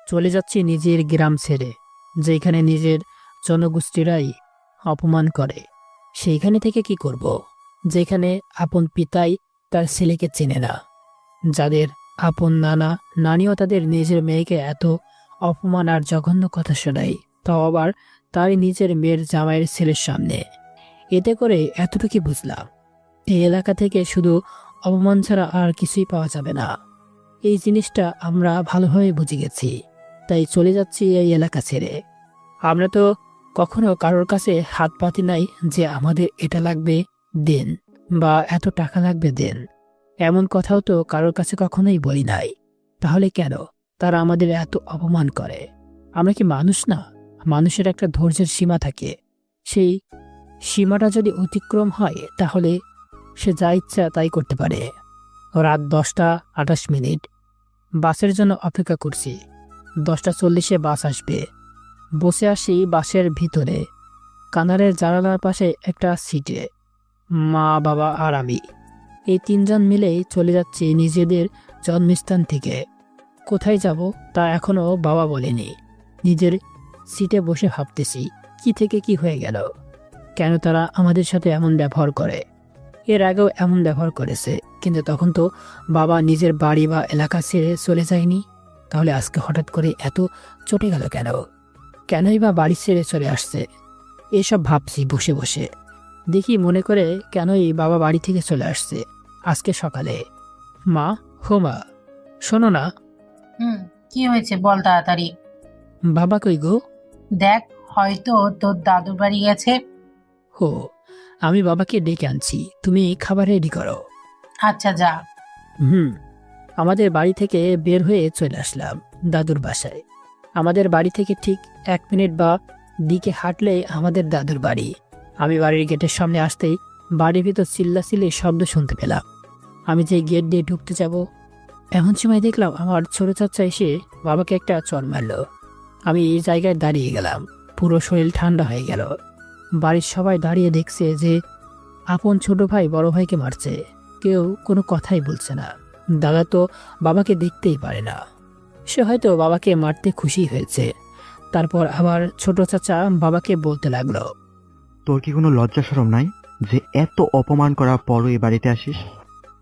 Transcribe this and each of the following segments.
চলে যাচ্ছি নিজের গ্রাম ছেড়ে, যেখানে নিজের জনগোষ্ঠীরাই অপমান করে। সেইখানে থেকে কি করব, যেখানে আপন পিতাই তার ছেলেকে চেনে না, যাদের আপন নানা নানিও তাদের নিজের মেয়েকে এত অপমান আর জঘন্য কথা শোনায়, তাও আবার তাই নিজের মেয়ের জামাইয়ের ছেলের সামনে। এতে করে এতটুকু বুঝলাম, এই এলাকা থেকে শুধু অপমান ছাড়া আর কিছুই পাওয়া যাবে না। এই জিনিসটা আমরা ভালোভাবে বুঝে গেছি, তাই চলে যাচ্ছি এই এলাকা ছেড়ে। আমরা তো কখনো কারোর কাছে হাত পাতি নাই যে আমাদের এটা লাগবে দেন, বা এত টাকা লাগবে দেন, এমন কথাও তো কারোর কাছে কখনোই বলি নাই। তাহলে কেন তারা আমাদের এত অপমান করে? আমরা কি মানুষ না? মানুষের একটা ধৈর্যের সীমা থাকে, সেই সীমাটা যদি অতিক্রম হয় তাহলে সে যা ইচ্ছা তাই করতে পারে। রাত 10টা 28 মিনিট, বাসের জন্য অপেক্ষা করছি। 10টা 40-এ বাস আসবে। বসে আসি বাসের ভিতরে, কানারের জানালার পাশে একটা সিটে। মা, বাবা আর আমি, এই তিনজন মিলেই চলে যাচ্ছি নিজেদের জন্মস্থান থেকে। কোথায় যাব তা এখনো বাবা বলেনি। নিজের সিটে বসে ভাবতেছি, কি থেকে কি হয়ে গেল, কেন তারা আমাদের সাথে এমন ব্যবহার করে। এর আগেও এমন ব্যবহার করেছে, কিন্তু তখন তো বাবা নিজের বাড়ি বা এলাকা ছেড়ে চলে যায়নি। তাহলে আজকে হঠাৎ করে এত চটে গেল কেন? কেনই বা বাড়ি ছেড়ে চলে আসছে? এসব ভাবছি বসে বসে। দেখি মনে করে কেনই বাবা বাড়ি থেকে চলে আসছে আজকে সকালে। মা, হো মা, শোনো না। কি হয়েছে বল তাড়াতাড়ি। বাবা কই গো? দেখ, হয়তো তোর দাদুর বাড়ি গেছে। হো, আমি বাবাকে ডেকে আনছি, তুমি খাবার রেডি করো। আচ্ছা, যা। হুম। আমাদের বাড়ি থেকে বের হয়ে চলে আসলাম দাদুর বাসায়। আমাদের বাড়ি থেকে ঠিক 1 মিনিট বা দিকে হাঁটলে আমাদের দাদুর বাড়ি। আমি বাড়ির গেটের সামনে আসতেই বাড়ির ভিতর চিল্লাচিল্লির শব্দ শুনতে পেলাম। আমি যে গেট দিয়ে ঢুকতে যাব, এমন সময় দেখলাম আমার ছোট চাচা এসে বাবাকে একটা চড় মারল। আমি এই জায়গায় দাঁড়িয়ে গেলাম, পুরো শরীর ঠান্ডা হয়ে গেল। বাড়ির সবাই দাঁড়িয়ে দেখছে যে আপন ছোট ভাই বড় ভাইকে মারছে, কেউ কোনো কথাই বলছে না। দাদা তো বাবাকে দেখতেই পারে না, সে হয়তো বাবাকে মারতে খুশি হয়েছে। তারপর আবার ছোট চাচা বাবাকে বলতে লাগলো, তোর কি কোনো লজ্জা শরম নাই যে এত অপমান করার পরও এই বাড়িতে আসিস?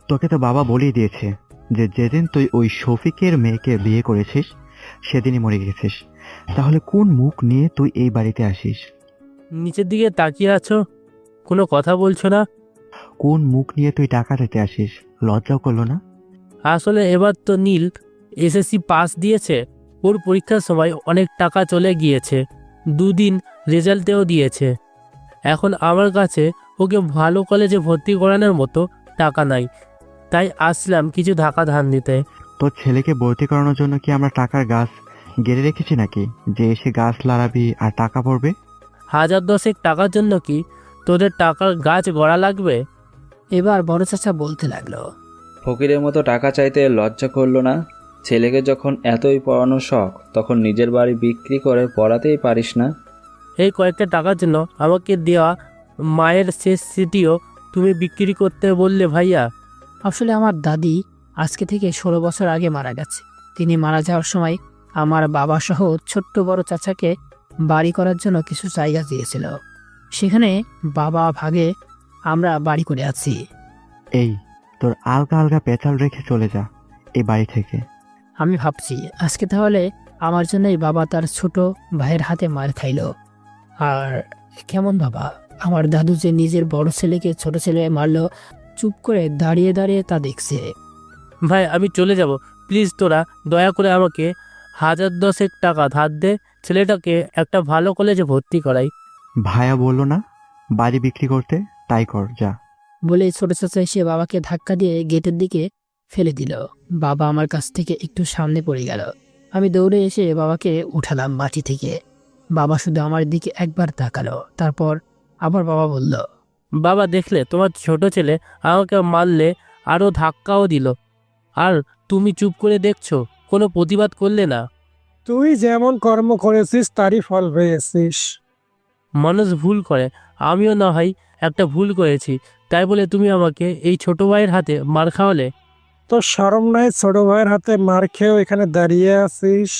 তোকে তো বাবা বলেই দিয়েছে যে যেদিন তুই ওই শফিকের মেয়েকে বিয়ে করেছিস সেদিনই মরে গেছিস। তাহলে কোন মুখ নিয়ে তুই এই বাড়িতে আসিস? নিচের দিকে তাকিয়ে আছো, কোনো কথা বলছো না? কোন মুখ নিয়ে তুই টাকা দিতে আসিস? লজ্জাও করলো না? আসলে এবার তো নীল এসএসসি পাস দিয়েছে, ওর পরীক্ষার সময় অনেক টাকা চলে গিয়েছে, 2 দিন রেজাল্টেও দিয়েছে। এখন আমার কাছে ওকে ভালো কলেজে ভর্তি করানোর মতো টাকা নাই, তাই আসলাম কিছু টাকা ধার নিতে। তোর ছেলেকে ভর্তি করানোর জন্য কি আমরা টাকার গাছ গেড়ে রেখেছি নাকি যে এসে গাছ লাগাবি আর টাকা পড়বে? 1010 টাকার জন্য কি তোদের টাকার গাছ গড়া লাগবে? এবার বড় চাচা বলতে লাগলো, ফকিরের মতো টাকা চাইতে লজ্জা করলো না? ছেলেকে যখন এতই পড়ানোর শখ, তখন নিজের বাড়ি বিক্রি করে পড়াতেই পারিস না? এই কয়েকটা টাকার জন্য আমাকে দেওয়া মায়ের শেষ স্মৃতিও তুমি বিক্রি করতে বললে ভাইয়া? আসলে আমার দাদি আজকে থেকে 16 বছর আগে মারা গেছে। তিনি মারা যাওয়ার সময় আমার বাবা সহ ছোট্ট বড় চাচাকে বাড়ি করার জন্য কিছু জায়গা দিয়েছিল। সেখানে বাবা ভাগে আমরা বাড়ি করে আছি। এই, তোর আলগা আলগা পেঁচাল রেখে চলে যা এই বাড়ি থেকে। আমি ভাবছি আজকে তাহলে আমার জন্যই বাবা তার ছোট ভাইয়ের হাতে মার খাইলো। আর কেমন বাবা, আমার দাদু যে নিজের বড় ছেলেকে ছোট ছেলে মারলো, চুপ করে দাঁড়িয়ে দাঁড়িয়ে তা দেখছে। ভাই আমি চলে যাব, প্লিজ তোরা দয়া করে আমাকে 1010 টাকা ধার দে, ছেলেটাকে একটা ভালো কলেজে ভর্তি করাই। ভাইয়া বললো না বাড়ি বিক্রি করতে? তাই কর, যা। বলে ছোট চাচা এসে বাবাকে ধাক্কা দিয়ে গেটের দিকে ফেলে দিল। বাবা আমার কাছ থেকে একটু সামনে পড়ে গেল। আমি দৌড়ে এসে বাবাকে উঠালাম মাটি থেকে। বাবা শুধু আমার দিকে একবার তাকালো, তারপর আবার বাবা বলল, বাবা দেখলে তোমার ছোট ছেলে আমাকে মারলে, আরও ধাক্কাও দিল, আর তুমি চুপ করে দেখছো, কোনো প্রতিবাদ করলে না। তুই যেমন কর্ম করেছিস তারই ফল পেয়েছিস। মানুষ ভুল করে, আমিও না হয় একটা ভুল করেছি, তাই বলে তুমি আমাকে এই ছোট ভাইয়ের হাতে মার খাওয়ালে? তোর শরম নাই ছোট ভাইয়ের হাতে মার খেয়েও এখানে দাঁড়িয়ে আছিস?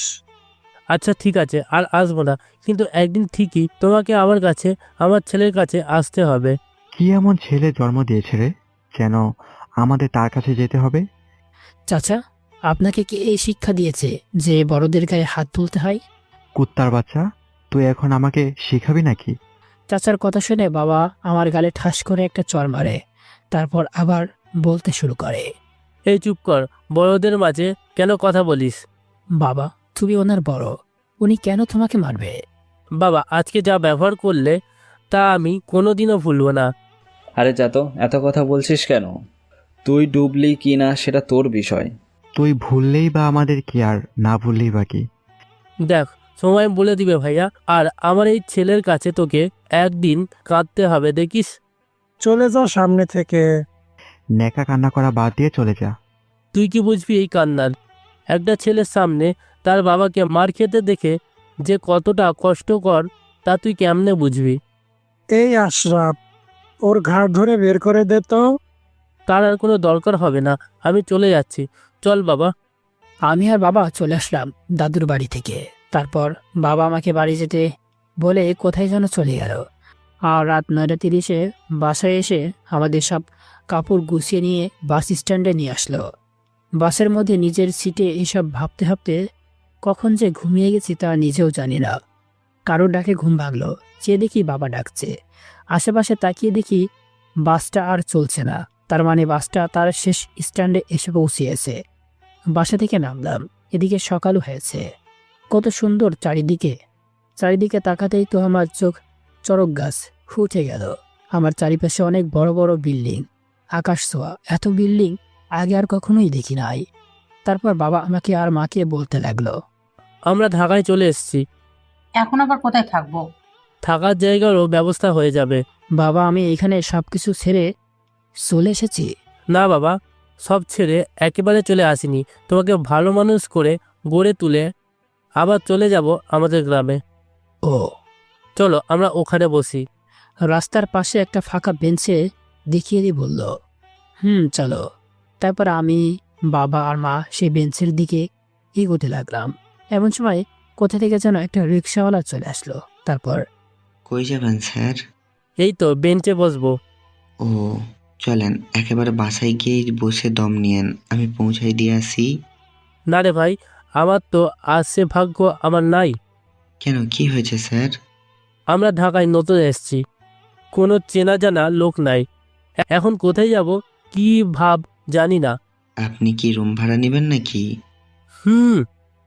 আচ্ছা ঠিক আছে, আর আসবো না, কিন্তু একদিন ঠিকই তোমাকে আমার কাছে, আমার ছেলের কাছে আসতে হবে। কি এমন ছেলে জন্ম দিয়েছে রে যেন আমাদের তার কাছে যেতে হবে? চাচা, আপনাকে কে এই শিক্ষা দিয়েছে যে বড়দের গায়ে হাত তুলতে হয়? কুত্তার বাচ্চা, তুই এখন আমাকে শিখাবি নাকি? চাচার কথা শুনে বাবা আমার গালে ঠাস করে একটা চড় মারে। তারপর আবার বলতে শুরু করে। এই চুপ কর, বড়দের মাঝে কেন কথা বলিস? বাবা, তুমি ওনার বড়, উনি কেন তোমাকে মারবে? বাবা, আজকে যা ব্যবহার করলে তা আমি কোনোদিনও ভুলবো না। আরে যা তো, এত কথা বলছিস কেন? তুই ডুবলি কি না সেটা তোর বিষয়। তুই ভুললেই বা আমাদের কি, আর না ভুললেই বা কি? দেখ, সময় বলে দিবে ভাইয়া, আর আমার এই ছেলের কাছে তোকে একদিন কাঁদতে হবে, দেখিস। চলে যাও সামনে থেকে। নেকা কান্না করা বাদ দিয়ে চলে যা। তুই কি বুঝবি এই কান্নার? একটা ছেলের সামনে তার বাবাকে মার খেতে দেখে যে কতটা কষ্টকর, তা তুই কেমনে বুঝবি? এই আশরাফ, ওর ঘাড় ধরে বের করে দে তো। তার আর কোনো দরকার হবে না, আমি চলে যাচ্ছি। চল বাবা। আমি আর বাবা চলে আসলাম দাদুর বাড়ি থেকে। তারপর বাবা আমাকে বাড়ি যেতে বলে কোথায় যেন চলে গেল। আর রাত 9:30 বাসায় এসে আমাদের সব কাপড় গুছিয়ে নিয়ে বাস স্ট্যান্ডে নিয়ে আসলো। বাসের মধ্যে নিজের সিটে এইসব ভাবতে ভাবতে কখন যে ঘুমিয়ে গেছি তা নিজেও জানি না। কারোর ডাকে ঘুম ভাঙলো, চেয়ে দেখি বাবা ডাকছে। আশেপাশে তাকিয়ে দেখি বাসটা আর চলছে না। তার মানে বাসটা তার শেষ স্ট্যান্ডে এসে পৌঁছিয়েছে। বাসা থেকে নামলাম, এদিকে সকালও হয়েছে। কত সুন্দর চারিদিকে। চারিদিকে তাকাতেই তো আমার চোখ চড়ক গাছ উঠে গেল। আমার চারিপাশে অনেক বড় বড় বিল্ডিং, আকাশ ছোঁয়া। এত বিল্ডিং আগে আর কখনোই দেখি নাই। তারপর বাবা আমাকে আর মাকে বলতে লাগলো। আমরা ঢাকায় চলে এসেছি, এখন আবার কোথায় থাকবো? থাকার জায়গারও ব্যবস্থা হয়ে যাবে। বাবা, আমি এখানে সবকিছু ছেড়ে চলে এসেছি। না বাবা, সব ছেড়ে একেবারে চলে আসিনি, তোমাকে ভালো মানুষ করে গড়ে তুলে আবার চলে যাব আমাদের গ্রামে। ও, চলো আমরা ওখানে বসি। রাস্তার পাশে একটা ফাঁকা বেঞ্চে দেখিয়ে দিয়ে বলল, চলো। তারপর আমি, বাবা আর মা সেই বেঞ্চের দিকে এগোতে লাগলাম। এমন সময় কোথা থেকে যেন একটা রিক্সাওয়ালা চলে আসলো। তারপর, কই যাবেন স্যার? এই তো বেঞ্চে বসবো। ও, চলেন একেবারে বাসায় গিয়ে বসে দম নিয়েন, আমি পৌঁছাই দিয়ে আসি। না রে ভাই, আমার তো আজ সে ভাগ্য আমার নাই। কেন, কি হয়েছে স্যার? আমরা ঢাকায় নতুন এসেছি, কোনো চেনা জানা লোক নাই। এখন কোথায় যাব কি ভাব জানি না। আপনি কি রুম ভাড়া নেবেন নাকি?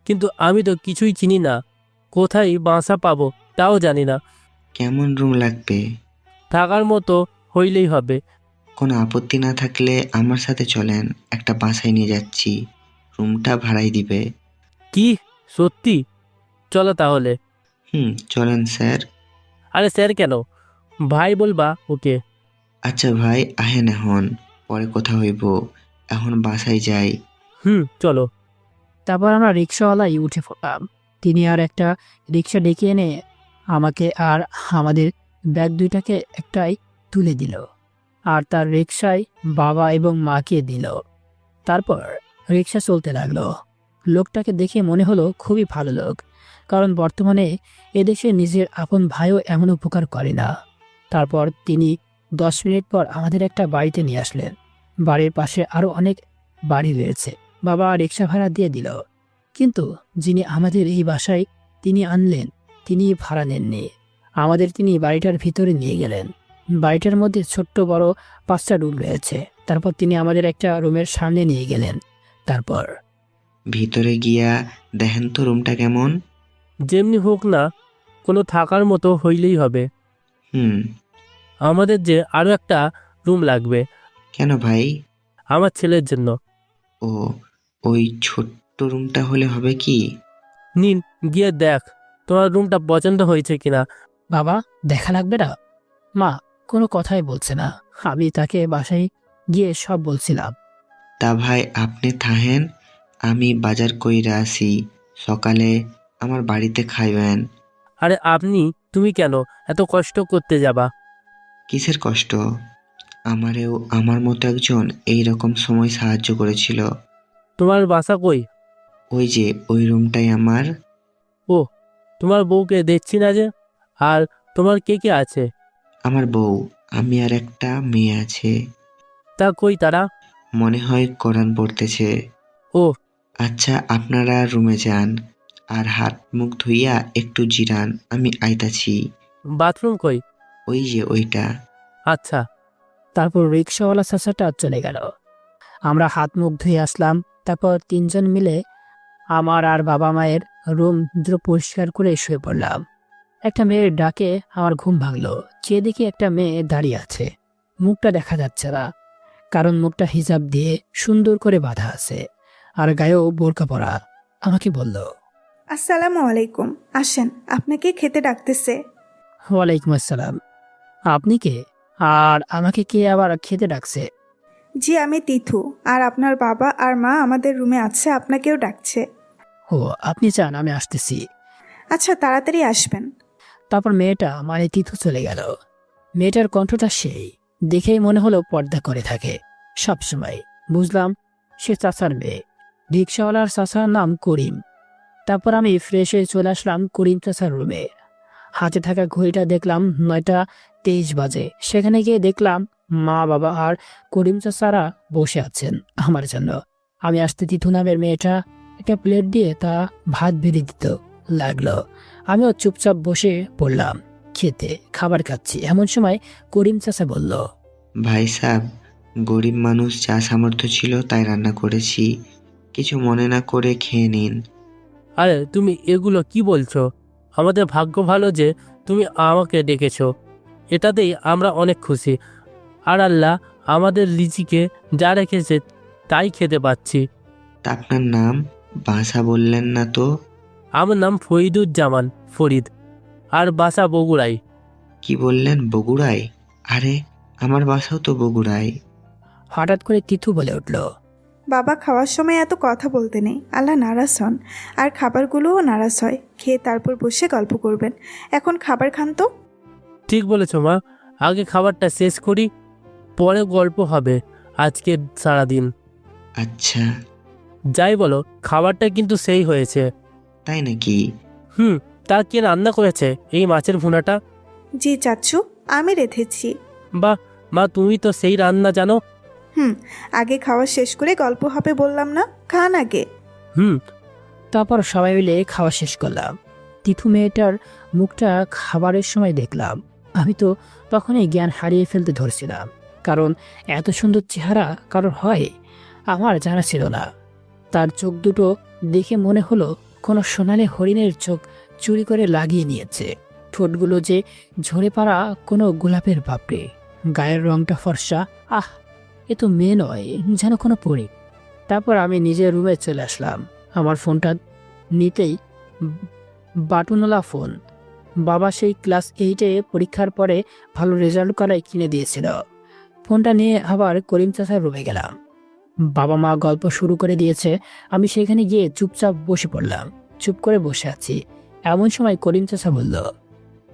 কিন্তু আমি তো কিছুই চিনি না, কোথায় বাসা পাবো তাও জানি না। কেমন রুম লাগবে? থাকার মতো হইলেই হবে। কোনো আপত্তি না থাকলে আমার সাথে চলেন, একটা বাসায় নিয়ে যাচ্ছি, রুমটা ভাড়াই দিবে। কি সত্যি? চলো তাহলে। চলেন স্যার। আরে স্যার কেন, ভাই বলবা ওকে। আচ্ছা ভাই, আহেন এখন, পরে কথা হইব, এখন বাসায় যাই। চলো। তারপর আমরা রিক্সাওয়ালাই উঠে পড়লাম। তিনি আর একটা রিক্সা ডেকে এনে আমাকে আর আমাদের ব্যাগ দুইটাকে একটাই তুলে দিল, আর তার রিক্সায় বাবা এবং মাকে দিল। তারপর রিক্সা চলতে লাগলো। লোকটাকে দেখে মনে হলো খুবই ভালো লোক, কারণ বর্তমানে এদেশে নিজের আপন ভাইও এমন উপকার করে না। তারপর তিনি 10 মিনিট পর আমাদের একটা বাড়িতে নিয়ে আসলেন। বাড়ির পাশে আরও অনেক বাড়ি রয়েছে। বাবা রিক্সা ভাড়া দিয়ে দিল, কিন্তু যিনি আমাদের এই বাসায় তিনি আনলেন তিনি ভাড়া নেননি। আমাদের তিনি বাড়িটার ভিতরে নিয়ে গেলেন। বাড়িটার মধ্যে ছোট্ট বড় 5টা রুম রয়েছে। তারপর তিনি আমাদের একটা রুমের সামনে নিয়ে গেলেন। তারপর, ভিতরে গিয়া দেখেন তো রুমটা কেমন। যেমনি হোক না, কোনো থাকার মতো হইলেই হবে। হুম আমাদের যে আরও একটা রুম লাগবে কেন ভাই? আমার ছেলের জন্য। ও, ওই ছোট্ট রুমটা হলে হবে কি? নিন, গিয়ে দেখ তোমার রুমটা পছন্দ হয়েছে কিনা। বাবা, দেখা লাগবে না? মা কোনো কথাই বলছে না। আমি তাকে বাসায় গিয়ে সব বলছিলাম। তা ভাই আপনি থাহেন, আমি বাজার কইরা আসি, সকালে আমার বাড়িতে খাইবেন। আরে তুমি কেন এত কষ্ট করতে যাবা? কিসের কষ্ট? আমারেও আমার মতো একজন এই রকম সময় সাহায্য করেছিল। তোমার বাসা কই? ওই যে ওই রুমটাই আমার। ও, তোমার বউকে দেখছি না যে। আর তোমার কে কে আছে? আমার বউ, আমি আর একটা মেয়ে আছে। তা কই তারা? মনে হয় কোরআন পড়তেছে। ও, আচ্ছা, আপনারা রুমে যান আর হাত মুখ ধুইয়া একটু জিরান, আমি আইতাছি। বাথরুম কই? ওই যে ওইটা। আচ্ছা। তারপর রিক্সাওয়ালা চাচাটা চলে গেল। আমরা হাত মুখ ধুয়ে আসলাম। তারপর তিনজন মিলে আমার আর বাবা মায়ের রুম দ্রুত পরিষ্কার করে শুয়ে পড়লাম। একটা মেয়ের ডাকে আমার ঘুম ভাঙলো। চেয়ে দেখি একটা মেয়ে দাঁড়িয়ে আছে। মুখটা দেখা যাচ্ছে না, কারণ মুখটা হিজাব দিয়ে সুন্দর করে বাঁধা আছে আর গায়েও বোরকা পরা। আমাকে বলল, আসসালামু আলাইকুম, আসেন, আপনাকে খেতে ডাকতেছে। ওয়ালাইকুম আসসালাম। আপনি কে? আর আমাকে কে আবার খেতে ডাকছে? জি, আমি তিথু, আর আপনার বাবা আর মা আমাদের রুমে আছে, আপনাকেও ডাকছে। ও, আপনি চান? আমি আসতেছি। আচ্ছা, তাড়াতাড়ি আসবেন। তারপর মেয়েটা মানে তিথু চলে গেল। মেয়েটার কণ্ঠটা সেই, দেখেই মনে হলো পর্দা করে থাকে সবসময়। বুঝলাম সে চাচার মেয়ে। রিক্সাওয়ালার চাচার নাম করিম। তারপর আমি ফ্রেশ হয়ে চলে আসলাম করিম চাচার রুমে। হাতে থাকা ঘড়িটা দেখলাম 9টা 23 বাজে। সেখানে গিয়ে দেখলাম মা, বাবা আর করিম চাচারা বসে আছেন আমার জন্য। আমি আসতে তিথু নামের মেয়েটা একটা প্লেট দিয়ে তা ভাত বেড়ে দিত লাগলো। আমিও চুপচাপ বসে পড়লাম খেতে, খাবার খাচ্ছি। এমন সময় করিম চাচা বলল, ভাই সাহেব, গরিব মানুষ, যা সামর্থ্য ছিল তাই রান্না করেছি, কিছু মনে না করে খেয়ে নিন। আরে তুমি এগুলো কি বলছো? আমাদের ভাগ্য ভালো যে তুমি আমাকে ডেকেছো, এটাতেই আমরা অনেক খুশি। আর আল্লাহ আমাদের লিচিকে যা রেখেছে তাই খেতে পাচ্ছি। তা আপনার নাম? বাসা বললেন না তো। আমার নাম ফরিদুজ্জামান ফরিদ, আর বাসা বগুড়াই। কি বললেন, বগুড়ায়? আরে, আমার বাসাও তো বগুড়ায়। হঠাৎ করে তিথু বলে উঠল, বাবা, খাওয়ার সময় এত কথা বলতে নেই, আল্লাহ নারাজ হন, আর খাবারগুলোও নারাজ হয়। খেয়ে তারপর বসে গল্প করবেন। এখন খাবার খান তো। ঠিক বলেছ মা, আগে খাবারটা শেষ করি, পরে গল্প হবে আজকে সারাদিন। আচ্ছা। যাই বলো, খাবারটা কিন্তু সেই হয়েছে। তাই নাকি? তা কে রান্না করেছে এই মাছের ভুনাটা? জি চাচ্ছু, আমি রেঁধেছি। বাহ মা, তুমি তো সেই রান্না জানো। আগে খাওয়া শেষ করে গল্প হবে বললাম না, খান আগে। হুম। তারপর সবাই মিলে খাওয়া শেষ করলাম। তিথু মেয়েটার মুখটা খাবারের সময় দেখলাম। আমি তো তখনই জ্ঞান হারিয়ে ফেলতে ধরছিলাম, কারণ এত সুন্দর চেহারা কারোর হয় আমার জানা ছিল না। তার চোখ দুটো দেখে মনে হলো কোনো সোনালি হরিণের চোখ চুরি করে লাগিয়ে নিয়েছে। ঠোঁটগুলো যে ঝরে পড়া কোনো গোলাপের পাপড়ি। গায়ের রংটা ফর্সা। আহ, এ তো মেয়ে নয়, যেন কোনো পরী। তারপর আমি নিজের রুমে চলে আসলাম। আমার ফোনটা নিতেই বাটনওয়ালা ফোন। বাবা সেই ক্লাস 8-এ পরীক্ষার পরে ভালো রেজাল্ট করায় কিনে দিয়েছিল। ফোনটা নিয়ে আবার করিম চাচার রুমে গেলাম। বাবা মা গল্প শুরু করে দিয়েছে। আমি সেখানে গিয়ে চুপচাপ বসে পড়লাম। চুপ করে বসে আছি। এমন সময় করিম চাচা বলল,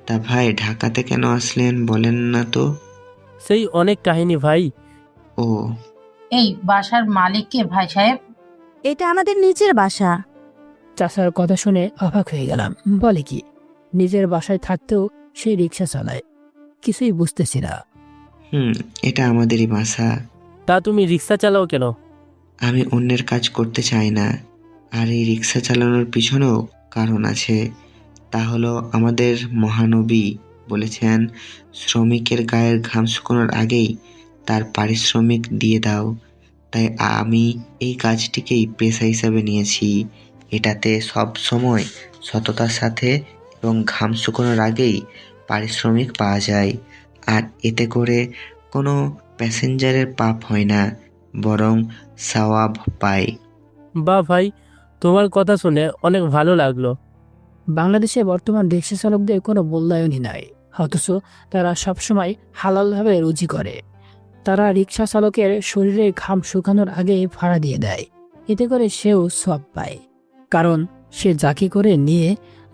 তা ভাই, ঢাকাতে কেন আসলেন বলেন না তো। সেই অনেক কাহিনী ভাই। ও, এই বাসার মালিক কে ভাই সাহেব? এটা আমাদের নিচের বাসা। চাচার কথা শুনে অবাক হয়ে গেলাম। বলে কি, নিজের বাসায় থাকতেও সেই রিক্সা চালায়? কিছুই বুঝতেছি না। এটা আমাদেরই বাসা। তা তুমি রিক্সা চালাও কেন? আমি অন্যের কাজ করতে চাই না, আর এই রিক্সা চালানোর পিছনেও কারণ আছে। তা হলো, আমাদের মহানবী বলেছেন, শ্রমিকের গায়ের ঘাম শুকানোর আগেই তার পারিশ্রমিক দিয়ে দাও। তাই আমি এই কাজটিকেই পেশা হিসাবে নিয়েছি। এটাতে সব সময় সততার সাথে এবং ঘাম শুকানোর আগেই পারিশ্রমিক পাওয়া যায়। আর এতে করে কোনো প্যাসেঞ্জারের পাপ হয় না, বরং সওয়াব পায়। বা ভাই, তোমার কথা শুনে অনেক ভালো লাগলো। বাংলাদেশে বর্তমান রিক্সা চালকদের কোনো মূল্যায়নই নাই, অথচ তারা সবসময় হালালভাবে রুজি করে। তারা রিক্সা চালকের শরীরে ঘাম শুকানোর আগে ভাড়া দিয়ে দেয়। এতে করে সেও সওয়াব পায়, কারণ সে জাকি করে নিয়ে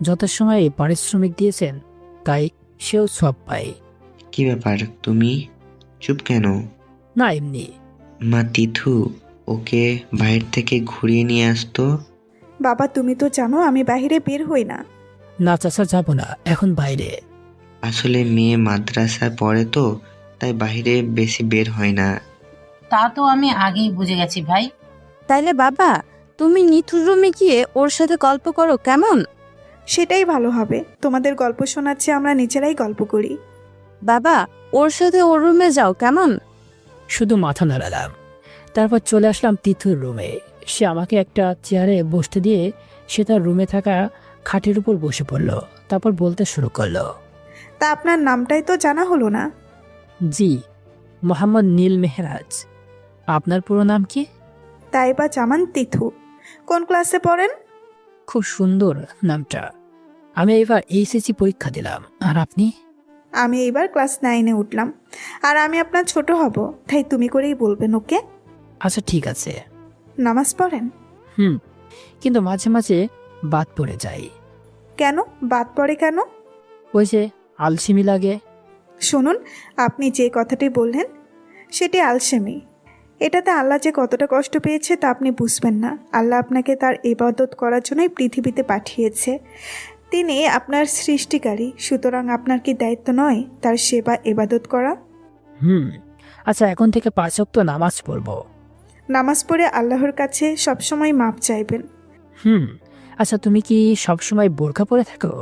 যথাসময়ে পারিশ্রমিক দিয়েছেন, তাই সেও সওয়াব পায়। কি ব্যাপার, তুমি চুপ কেন? না, এমনি। মা তিথু, ওকে বাইরে থেকে ঘুরিয়ে নিয়ে আসতো। বাবা তুমি তো জানো আমি বাইরে বের হই না। না চাচা, যাবো না, এখন বাইরে। আসলে মেয়ে মাদ্রাসায় পড়ে তো, তাই বাইরে বেশি বের হয় না। তা তো আমি আগেই বুঝে গেছি ভাই। তাইলে বাবা তুমি নিথুর রুমে গিয়ে ওর সাথে গল্প করো, কেমন? সেটাই ভালো হবে, তোমাদের গল্প শোনাচ্ছে আমরা নিজেরাই গল্প করি। বাবা ওর সাথে ওর রুমে যাও, কেমন? শুধু মাথা নাড়ালাম। তারপর চলে আসলাম তিথুর রুমে। সে আমাকে একটা চেয়ারে বসতে দিয়ে সে তার রুমে থাকা খাটের উপর বসে পড়ল। তারপর বলতে শুরু করলো। তা আপনার নামটাই তো জানা হলো না। জি, মোহাম্মদ নীল মেহরাজ। আপনার পুরো নাম কি? তাইবা জামান তিথু। কোন ক্লাসে পড়েন? খুব সুন্দর নামটা। আমি এবার এইচএসসি পরীক্ষা দিলাম। আর আপনি? আমি এইবার ক্লাস 9-এ উঠলাম। আর আমি আপনার ছোট হব, তাই তুমি করেই বলবেন, ওকে? আচ্ছা ঠিক আছে। নামাজ পড়েন? কিন্তু মাঝে মাঝে বাদ পড়ে যায়। কেন বাদ পড়ে কেন? ওই যে আলসেমি লাগে। শুনুন, আপনি যে কথাটি বললেন সেটি আলসেমি। এটাতে আল্লাহ যে কতটা কষ্ট পেয়েছে তা আপনি বুঝবেন না। আল্লাহ আপনাকে তার ইবাদত করার জন্যই পৃথিবীতে পাঠিয়েছে। তিনি আপনার সৃষ্টিকারী, সুতরাং আপনার কি দায়িত্ব নয় তার সেবা ইবাদত করা? আচ্ছা, এখন থেকে 5 ওয়াক্ত নামাজ পড়বো। নামাজ পড়ে আল্লাহর কাছে সবসময় মাপ চাইবেন। আচ্ছা, তুমি কি সবসময় বোরকা পরে থাকো?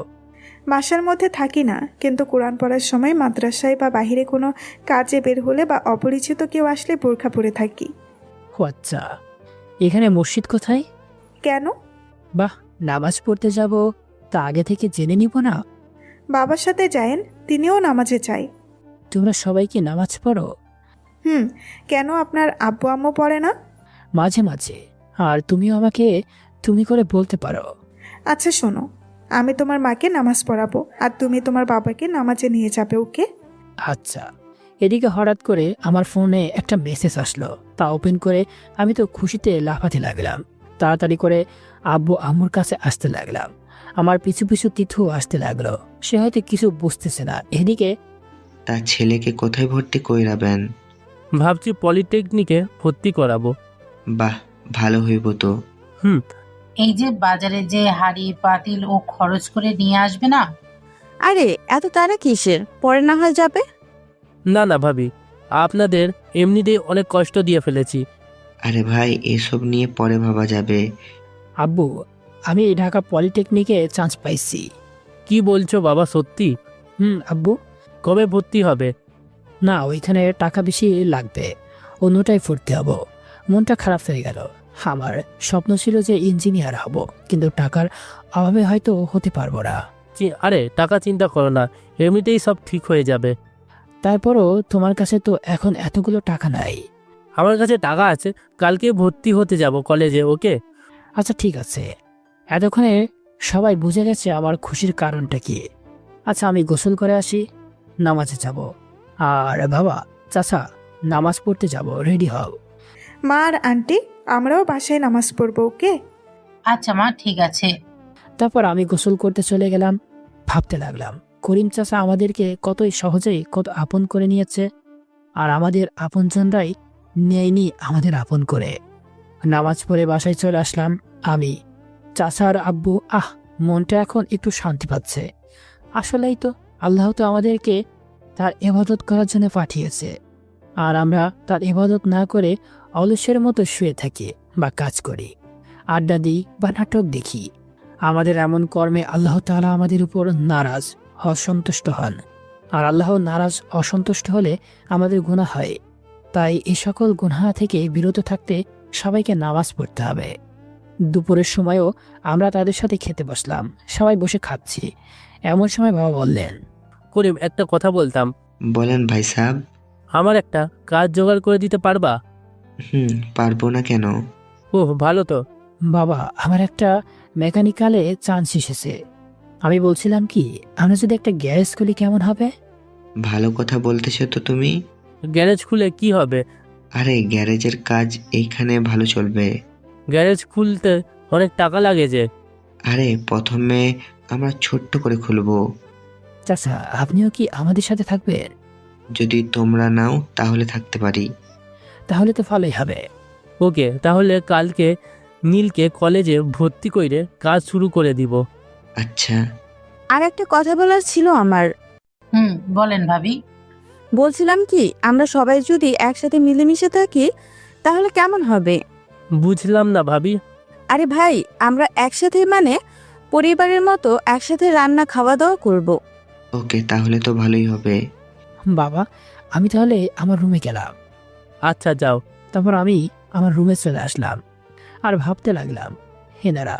বাসার মধ্যে থাকি না, কিন্তু কোরআন পড়ার সময় মাদ্রাসায় বা বাইরে কোনো কাজে বের হলে বা অপরিচিত কেউ আসলে বোরখা পরে থাকি। ও আচ্ছা, এখানে মসজিদ কোথায়? কেন? বাহ, নামাজ পড়তে যাব তা আগে থেকে জেনে নিব না? বাবার সাথে যায়েন, তিনিও নামাজে চাই। তোমরা সবাই কি নামাজ পড়ো? কেন আপনার আব্বু আম্মু পড়ে না? মাঝে মাঝে। আর তুমিও আমাকে তুমি করে বলতে পারো। আচ্ছা শোনো, আমি তোমার মাকে নামাজ পড়াবো আর তুমি তোমার বাবাকে নামাজে নিয়ে যাবে, ওকে? আচ্ছা। এদিকে হঠাৎ করে আমার ফোনে একটা মেসেজ আসলো। তা ওপেন করে আমি তো খুশিতে লাফাতে লাগলাম। তাড়াতাড়ি করে আব্বু আম্মুর কাছে আসতে লাগলাম। আমার পিছু পিছু তিথু আসতে লাগলো। সে হয়তো কিছু বুঝতেছে না। এদিকে তার ছেলেকে কোথায় ভর্তি কইরাবেন? ভাবছি পলিটেকনিকে ভর্তি করাবো। বাহ, ভালো হইব তো। এই যে বাজারে যে হাড়ি পাতিল ও খরচ করে নিয়ে আসবে না। আরে এত তারা কিসের, পরে না হয় যাবে। না না ভাবি, আপনাদের এমনিতেই অনেক কষ্ট দিয়ে ফেলেছি। আরে ভাই, এসব নিয়ে পরে ভাবা যাবে। আব্বু, আমি ঢাকা পলিটেকনিকে চান্স পাইছি। কি বলছো বাবা, সত্যি? আব্বু। কবে ভর্তি হবে? না, ওইখানে টাকা বেশি লাগবে, অন্যটাই ভর্তি হব। মনটা খারাপ হয়ে গেল। আমার স্বপ্ন ছিল যে ইঞ্জিনিয়ার হব, কিন্তু টাকার অভাবে হয়তো হতে পারবো না। আরে টাকা চিন্তা করো না, এমনিতেই সব ঠিক হয়ে যাবে। তারপরও তোমার কাছে তো এখন এতগুলো টাকা নাই। আমার কাছে টাকা আছে, কালকে ভর্তি হতে যাব কলেজে, ওকে? আচ্ছা ঠিক আছে। এতক্ষণে সবাই বুঝে গেছে আমার খুশির কারণটা কি। আচ্ছা, আমি গোসল করে আসি, নামাজে যাব। আর বাবা, চাচা, নামাজ পড়তে যাব, রেডি হও। মা আর আন্টি, আমরাও বাসায় নামাজ পড়বো, ওকে? আচ্ছা মা, ঠিক আছে। তারপর আমি গোসল করতে চলে গেলাম। ভাবতে লাগলাম, করিম চাচা আমাদেরকে কতই সহজেই কত আপন করে নিয়েছে, আর আমাদের আপনজনরাই নেয়নি আমাদের আপন করে। নামাজ পড়ে বাসায় চলে আসলাম আমি। চাচা আর আব্বু, মনটা এখন একটু শান্তি পাচ্ছে। আসলেই তো আল্লাহ তো আমাদেরকে তার ইবাদত করার জন্য পাঠিয়েছে, আর আমরা তার ইবাদত না করে অলসের মতো শুয়ে থাকি বা কাজ করি, আড্ডা দিই বা নাটক দেখি। আমাদের এমন কর্মে আল্লাহ তাআলা আমাদের উপর নারাজ, অসন্তুষ্ট হন। আর আল্লাহ নারাজ, অসন্তুষ্ট হলে আমাদের গুনাহ হয়। তাই এই সকল গুনাহ থেকে বিরত থাকতে সবাইকে নামাজ পড়তে হবে। দুপুরের সময়ও আমরা তাদের সাথে খেতে বসলাম। সবাই বসে খাচ্ছি, এমন সময় বাবা বললেন, করিম, একটা কথা বলতাম। বলেন ভাই সাহেব। আমার একটা কাজ জোগাড় করে দিতে পারবা? পারবো না কেন? ভালো তো। বাবা, আমার একটা মেকানিক্যালে চান্স এসেছে। আমি বলছিলাম কি, আমরা যদি একটা গ্যারেজ খুলি কেমন হবে? ভালো কথা বলতেছো তো তুমি। গ্যারেজ খুলে কি হবে? আরে গ্যারেজের কাজ এইখানে ভালো চলবে। গ্যারেজ খুলতে অনেক টাকা লাগে যে। আরে প্রথমে আমরা ছোট্ট করে খুলবো। চাচা, আপনিও কি আমাদের সাথে থাকবেন? যদি তোমরা নাও তাহলে থাকতে পারি। তাহলে তো ভালোই হবে। ওকে, তাহলে কালকে নীলকে কলেজে ভর্তি করে কাজ শুরু করে দিব। আচ্ছা, আর একটা কথা বলার ছিল আমার। বলেন ভাবি। বলছিলাম কি, আমরা সবাই যদি একসাথে মিলেমিশে থাকি তাহলে কেমন হবে? বুঝলাম না ভাবি। আরে ভাই, আমরা একসাথে মানে পরিবারের মতো একসাথে রান্না খাওয়া দাওয়া করব। ওকে, তাহলে তো ভালোই হবে। বাবা, আমি তাহলে আমার রুমে গেলাম। আচ্ছা যাও। তারপর আমি আমার রুমে চলে আসলাম আর ভাবতে লাগলাম, হেনারা,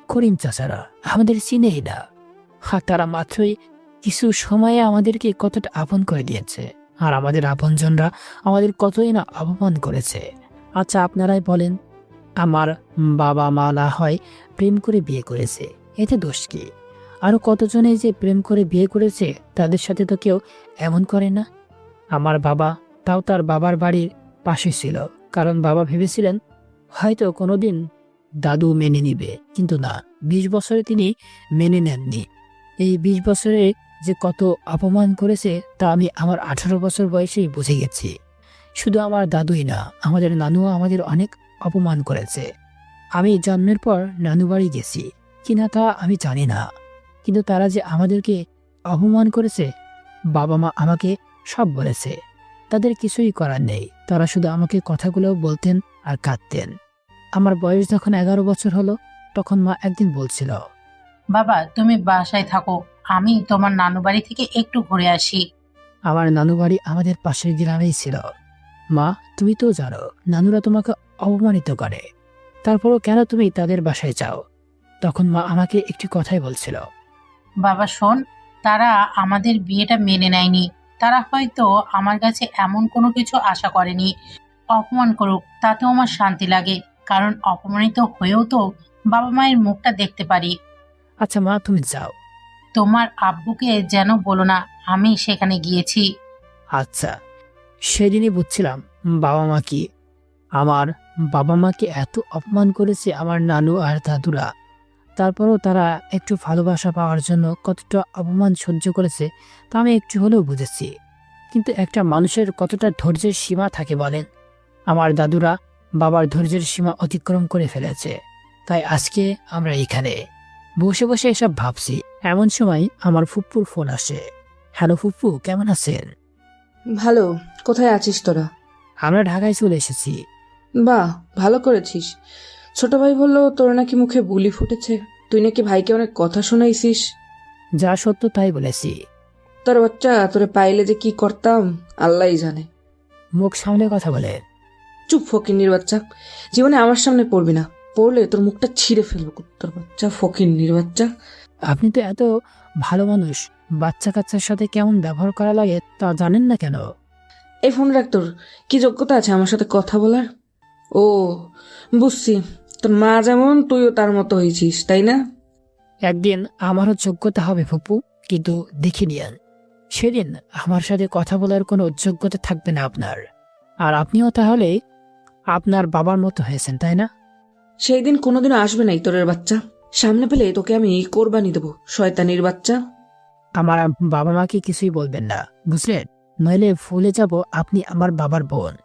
করিম চাচারা আমাদের চিনেই না, আর তারা মাত্রই কিছু সময়ে আমাদেরকে কতটা আপন করে দিয়েছে, আর আমাদের আপনজনরা আমাদের কতই না অপমান করেছে। আচ্ছা আপনারাই বলেন, আমার বাবা মা না হয় প্রেম করে বিয়ে করেছে, এতে দোষ কি? আরো কতজনে যে প্রেম করে বিয়ে করেছে, তাদের সাথে তো কেউ এমন করে না। আমার বাবা তাও তার বাবার বাড়ির পাশে ছিল, কারণ বাবা ভেবেছিলেন হয়তো কোনোদিন দাদু মেনে নিবে, কিন্তু না, 20 বছরে তিনি মেনে নেননি। এই 20 বছরে যে কত অপমান করেছে তা আমি আমার 18 বছর বয়সেই বুঝে গেছি। শুধু আমার দাদুই না, আমাদের নানুও আমাদের অনেক অপমান করেছে। আমি জন্মের পর নানু বাড়ি গেছি কিনা তা আমি জানি না, কিন্তু তারা যে আমাদেরকে অপমান করেছে, বাবা মা আমাকে সব বলেছে। তাদের কিছুই করার নেই, তারা শুধু আমাকে কথাগুলো বলতেন আর কাঁদতেন। আমার বয়স যখন 11 বছর হলো, তখন মা একদিন বলছিল, বাবা তুমি বাসায় থাকো, আমি তোমার নানু বাড়ি থেকে একটু ঘুরে আসি। আমার নানু বাড়ি আমাদের পাশের গ্রামেই ছিল। মা, তুমি তো জানো নানুরা তোমাকে অপমানিত করে, তারপরও কেন তুমি তাদের বাসায় যাও? তখন মা আমাকে একটি কথাই বলছিল, বাবা শোন, তারা আমাদের বিয়েটা মেনে নেয়নি। তারা হয়তো আমার কাছে এমন কোনো কিছু আশা করেনি। অপমান করুক, তাতেও আমার শান্তি লাগে, কারণ অপমানিত হয়েও তো বাবা মায়ের মুখটা দেখতে পারি। আচ্ছা মা, তুমি যাও। তোমার আব্বুকে যেন বলো না আমি সেখানে গিয়েছি। আচ্ছা। সেদিনই বুঝছিলাম বাবা মা কি। আমার বাবা মাকে এত অপমান করেছে আমার নানু আর দাদুরা, তারপরও তারা একটু ভালোবাসা পাওয়ার জন্য কতটা অপমান সহ্য করেছে তা আমি একটু হলেও বুঝেছি। কিন্তু একটা মানুষের কতটা ধৈর্যের সীমা থাকে বলেন? আমার দাদুরা বাবার ধৈর্যের সীমা অতিক্রম করে ফেলেছে, তাই আজকে আমরা এখানে বসে বসে এসব ভাবছি। এমন সময় আমার ফুপ্পুর ফোন আসে। হ্যালো ফুপ্পু, কেমন আছেন? ভালো। কোথায় আছিস তোরা? আমরা ঢাকায় চলে এসেছি। বাহ, ভালো করেছিস। ছোট ভাই বললো তোর নাকি মুখে বুলি ফুটেছে, তুই নাকি ভাইকে অনেক কথা শোনাইছিস। যা সত্য তাই বলেছি। তোর বাচ্চা, তোরে পাইলে যে কি করতাম আল্লাহই জানে। মুখ সামলে কথা বলে। চুপ ফকিন্নির বাচ্চা, জীবনে আমার সামনে পড়বি না, পড়লে তোর মুখটা ছিঁড়ে ফেলবো কুত্তর বাচ্চা, ফকিন্নির বাচ্চা। আপনি তো এত ভালো মানুষ, বাচ্চা কাচ্চার সাথে কেমন ব্যবহার করা লাগে তা জানেন না কেন? এই ফোন রাখ, তোর কি যোগ্যতা আছে আমার সাথে কথা বলার? ও বুঝছি, তোর মা যেমন তুইও তার মতো হয়েছিস, তাই না? একদিন আমারও যোগ্যতা হবে ফুপু, কিন্তু দেখে নিয়েন, সেদিন আমার সাথে কথা বলার কোনো যোগ্যতা থাকবে না আপনার। আর আপনিও তাহলে আপনার বাবার মতো হয়েছেন, তাই না? সেই দিন কোনোদিনও আসবে না তোরের বাচ্চা, সামনে পেলে তোকে আমি কোরবানি দেবো, শয়তানির বাচ্চা। আমার বাবা মাকে কিছুই বলবেন না, বুঝলেন? নইলে ভুলে যাব আপনি আমার বাবার বোন।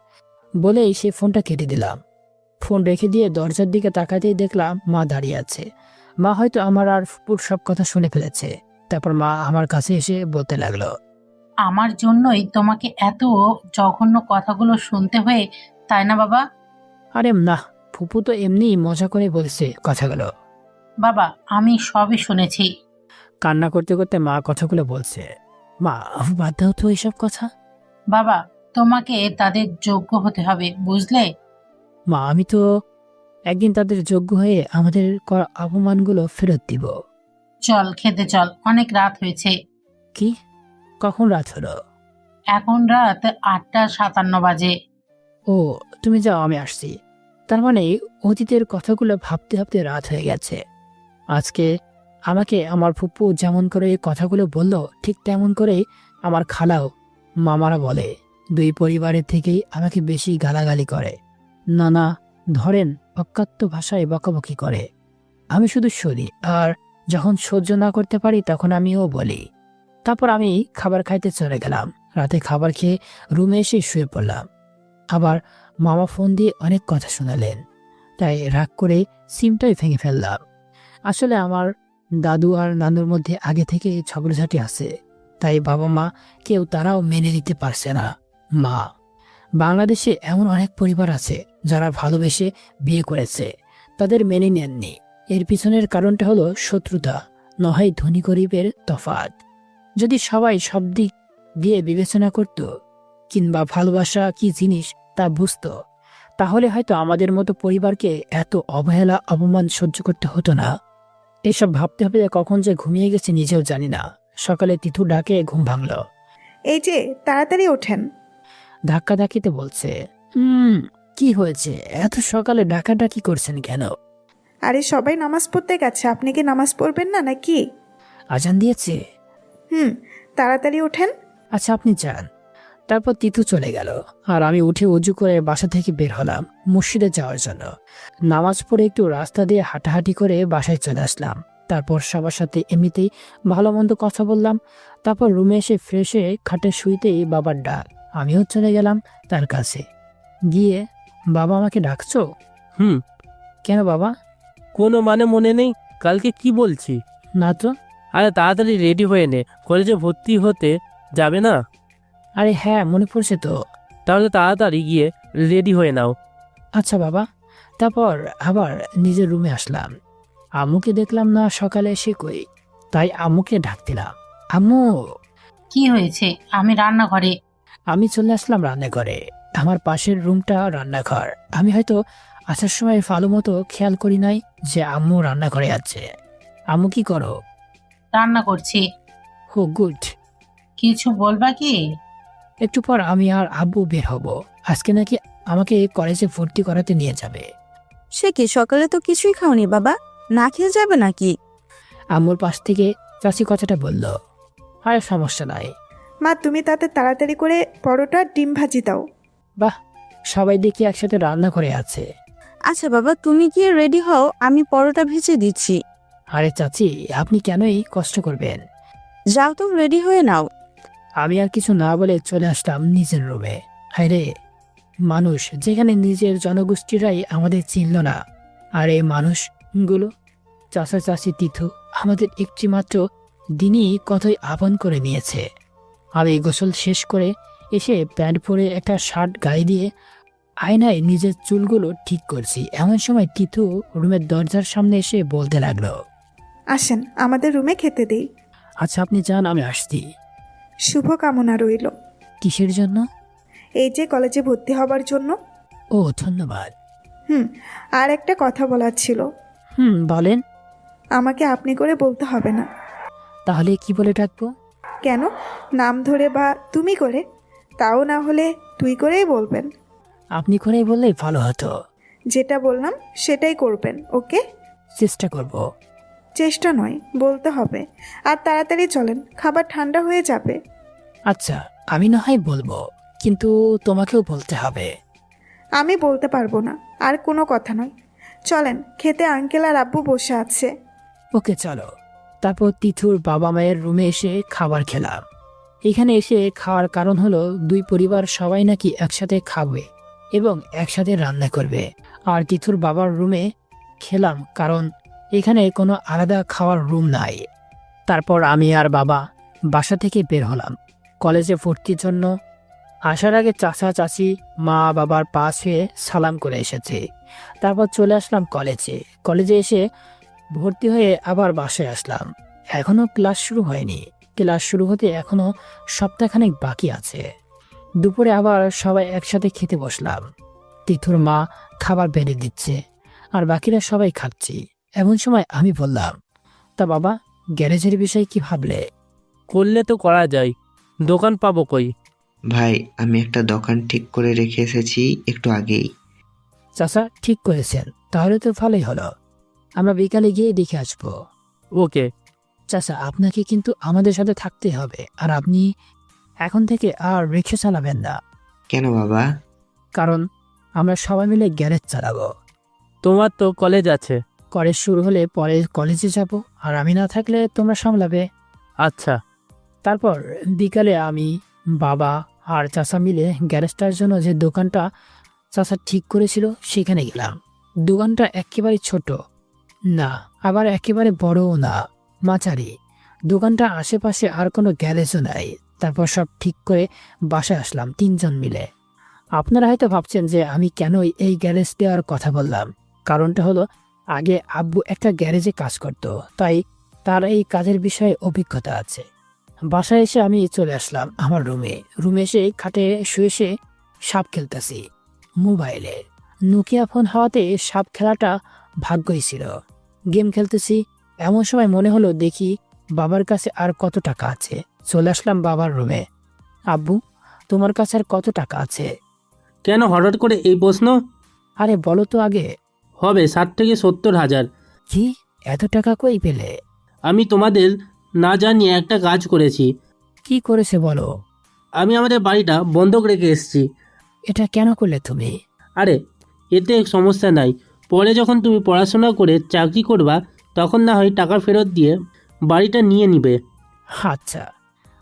বলেই সে ফোনটা কেটে দিলাম। ফোন রেখে দিয়ে দরজার দিকে তাকাতেই দেখলাম মা দাঁড়িয়ে আছে। মা হয়তো আমার আর ফুপুর সব কথা শুনে ফেলেছে। তারপর মা আমার কাছে এসে বলতে লাগলো, আমার জন্যই তোমাকে এত জঘন্য কথাগুলো শুনতে হয়ে, তাই না বাবা? আরে না, ফুপু তো এমনি মজা করে বলছে কথাগুলো। বাবা আমি সবই শুনেছি। কান্না করতে করতে মা কথাগুলো বলছে। মা, বাদ দাও তো এইসব কথা। বাবা তোমাকে তাদের যোগ্য হতে হবে, বুঝলে? মা, আমি তো একদিন তাদের যোগ্য হয়ে আমাদের করা অপমানগুলো ফেরত দিব। চল খেতে চল, অনেক রাত হয়েছে। কি? কখন রাত হলো? এখন রাত 8:57 বাজে। ও, তুমি যাও, আমি আসছি। তার মানে অতীতের কথাগুলো ভাবতে ভাবতে রাত হয়ে গেছে। আজকে আমাকে আমার ফুপ্পু যেমন করে এই কথাগুলো বলল, ঠিক তেমন করেই আমার খালাও মামারা বলে। দুই পরিবারের থেকেই আমাকে বেশি গালাগালি করে, নানা ধরেন অকাত্য ভাষায় বকাবকি করে। আমি শুধু শুনি, আর যখন সহ্য না করতে পারি তখন আমিও বলি। তারপর আমি খাবার খাইতে চলে গেলাম। রাতে খাবার খেয়ে রুমে এসে শুয়ে পড়লাম। আবার মামা ফোন দিয়ে অনেক কথা শোনালেন। তাই রাগ করে সিমটাই ভেঙে ফেললাম। আসলে আমার দাদু আর নানুর মধ্যে আগে থেকে ঝগড়াঝাটি আছে, তাই বাবা মা কেউ তারাও মেনে নিতে পারছে না। মা, বাংলাদেশে এমন অনেক পরিবার আছে যারা ভালোবেসে বিয়ে করেছে, তাদের মেনে নেননি। এর পিছনের কারণটা হলো শত্রুতা, নয় ধনী গরিবের তফাৎ। যদি সবাই সব দিক দিয়ে বিবেচনা করত কিংবা ভালোবাসা কি জিনিস তা বুঝতো, তাহলে হয়তো আমাদের মতো পরিবারকে এত অবহেলা অপমান সহ্য করতে হতো না। এসব ভাবতে হবে কখন যে ঘুমিয়ে গেছে নিজেও জানি না। সকালে তিথু ডাকে ঘুম ভাঙল। এই যে তাড়াতাড়ি ওঠেন। ধাক্কা ধাক্কিতে বলছে, কি হয়েছে? এত সকালে ডাকাডাকি করছেন কেন? আরে সবাই নামাজ পড়তে গেছে, আপনি কি নামাজ পড়বেন না নাকি? আজান দিয়েছে? তাড়াতাড়ি ওঠেন। আচ্ছা, আপনি যান। তারপর তিথু চলে গেল আর আমি উঠে উজু করে বাসা থেকে বের হলাম মসজিদে যাওয়ার জন্য। নামাজ পড়ে একটু রাস্তা দিয়ে হাঁটাহাঁটি করে বাসায় চলে আসলাম। তারপর সবার সাথে এমনিতেই ভালো মন্দ কথা বললাম। তারপর রুমে এসে ফ্রেশ হয়ে খাটে শুইতেই বাবার ডাক। আমিও চলে গেলাম তার কাছে। গিয়ে, বাবা আমাকে ডাকছো? হুম। কেন বাবা? কোনো মানে মনে নেই কালকে কি বলছি? না তো। আরে তাড়াতাড়ি রেডি হয়ে নে, কলেজে ভর্তি হতে যাবে না? আরে হ্যাঁ, মনে পড়ছে তো। তাহলে তাড়াতাড়ি গিয়ে রেডি হয়ে নাও। আচ্ছা বাবা। তারপর আবার নিজের রুমে আসলাম। আম্মুকে দেখলাম না সকালে এসে, কই? তাই আম্মুকে ডাক দিলাম, আম্মু। কি হয়েছে? আমি রান্নাঘরে। আমি চলে আসলাম রান্নাঘরে। আমার পাশের রুমটা রান্নাঘর। আমি হয়তো আসার সময় ভালো মতো খেয়াল করি নাই যে আম্মু রান্নাঘরে আছে। আম্মু কি করো? রান্না করছি। হো গুড। কিছু বলবা কি? একটু পর আমি আর আব্বু বের হব। আজকে নাকি আমাকে কলেজে ভর্তি করাতে নিয়ে যাবে। সে কি, সকালে তো কিছুই খাওনি বাবা, না খেয়ে যাবে নাকি? আম্মুর পাশ থেকে চাচি কথাটা বলল। আরে সমস্যা নাই মা, তুমি তাতে তাড়াতাড়ি করে পরোটা ডিম ভাজি দাও। বাহ, সবাই দেখি একসাথে রান্না করে আছে। আচ্ছা বাবা, তুমি গিয়ে রেডি হও, আমি পরোটা ভেজে দিচ্ছি। আরে চাচি, আপনি কেনই কষ্ট করবেন? যাও তো, রেডি হয়ে নাও। আমি আর কিছু না বলে চলে আসলাম নিজের রুমে। হায় রে, মানুষ যেখানে নিজের জনগোষ্ঠীরাই আমাদের চিনল না, আর এই মানুষগুলো চাচা চাচি তিথু আমাদের একটি মাত্র দিনই কতই আপন করে নিয়েছে। আমি গোসল শেষ করে এসে প্যান্ট পরে একটা শার্ট গায়ে দিয়ে আয়নায় নিজের চুলগুলো ঠিক করছি। এমন সময় তিথু রুমের দরজার সামনে এসে বলতে লাগলো, আসেন আমাদের রুমে খেতে দেই। আচ্ছা আপনি যান, আমি আসছি। শুভ কামনা রইল। কিসের জন্য? এই যে কলেজে ভর্তি হবার জন্য। ও ধন্যবাদ। আর একটা কথা বলার ছিল। বলেন। আমাকে আপনি করে বলতে হবে না। তাহলে কি বলে ডাকবো? কেন, নাম ধরে বা তুমি করে, তাও না হলে তুই করেই বলবেন। আপনি করেই বললেই ভালো হতো। যেটা বললাম সেটাই করবেন, ওকে? চেষ্টা করব। চেষ্টা নয়, বলতে হবে। আর তাড়াতাড়ি চলেন, খাবার ঠান্ডা হয়ে যাবে। আচ্ছা, আমি না হয় বলবো, কিন্তু তোমাকেও বলতে হবে। আমি বলতে পারবো না। আর কোনো কথা নয়, চলেন খেতে, আঙ্কেল আর আব্বু বসে আছে। ওকে চলো। তারপর তিথুর বাবা মায়ের রুমে এসে খাবার খেলাম। এখানে এসে খাওয়ার কারণ হলো দুই পরিবার সবাই নাকি একসাথে খাবে এবং একসাথে রান্না করবে। আর তিথুর বাবার রুমে খেলাম কারণ এখানে কোনো আলাদা খাওয়ার রুম নাই। তারপর আমি আর বাবা বাসা থেকে বের হলাম কলেজে ভর্তির জন্য। আসার আগে চাচা চাচি মা বাবার পাশে সালাম করে এসেছে। তারপর চলে আসলাম কলেজে এসে ভর্তি হয়ে আবার বাসায় আসলাম। এখনো ক্লাস শুরু হয়নি। ক্লাস শুরু হতে এখনো সপ্তাহখানেক বাকি আছে। দুপুরে আবার সবাই একসাথে খেতে বসলাম। তিথুর মা খাবার বেড়ে দিচ্ছে আর বাকিরা সবাই খাচ্ছি। এমন সময় আমি বললাম, তা বাবা, গ্যারেজের বিষয়ে কি ভাবলে? করলে তো করা যায়, দোকান পাবো কই? ভাই, আমি একটা দোকান ঠিক করে রেখে এসেছি একটু আগেই। চাচা ঠিক করেছেন, তাহলে তো ভালোই হলো। আমরা বিকালে গিয়ে দেখে আসবো। ওকে। চাচা, আপনাকে কিন্তু আমাদের সাথে থাকতে হবে, আর আপনি এখন থেকে আর রিক্সা চালাবেন না। কেন বাবা? কারণ আমরা সবাই মিলে গ্যারেজ চালাবো। তোমার তো কলেজ আছে। কলেজ শুরু হলে পরে কলেজে যাব, আর আমি না থাকলে তোমরা সামলাবে। আচ্ছা। তারপর বিকালে আমি, বাবা আর চাচা মিলে গ্যারেজটার জন্য যে দোকানটা চাচা ঠিক করেছিল সেখানে গেলাম। দোকানটা একেবারে ছোট না, আবার একেবারে বড়ও না, মাঝারি। দোকানটা আশেপাশে আর কোনো গ্যারেজও নাই। তারপর সব ঠিক করে বাসায় আসলাম 3 জন মিলে। আপনারা হয়তো ভাবছেন যে আমি কেন এই গ্যারেজ দেওয়ার কথা বললাম। কারণটা হলো, আগে আব্বু একটা গ্যারেজে কাজ করত, তাই তার এই কাজের বিষয়ে অভিজ্ঞতা আছে। বাসায় এসে আমি চলে আসলাম আমার রুমে এসে খাটে শুয়ে সাপ খেলতেছি মোবাইলে। নোকিয়া ফোন হওয়াতে সাপ খেলাটা ভাগ্যই ছিল। গেম খেলতেছি, এমন সময় মনে হলো দেখি বাবার কাছে আর কত টাকা আছে। চলে আসলাম বাবার রুমে। আব্বু, তোমার কাছে আর কত টাকা আছে? কেন হঠাৎ করে এই প্রশ্ন? আরে বলো তো আগে। হবে 60 থেকে 70,000। কি, এত টাকা কই পেলে? আমি তোমাদের না জানিয়ে একটা কাজ করেছি। কি করেছে বলো? আমি আমাদের বাড়িটা বন্ধক রেখে এসেছি। এটা কেন করলে তুমি? আরে এতে সমস্যা নাই, পরে যখন তুমি পড়াশোনা করে চাকরি করবা তখন না হয় টাকা ফেরত দিয়ে বাড়িটা নিয়ে নিবে। আচ্ছা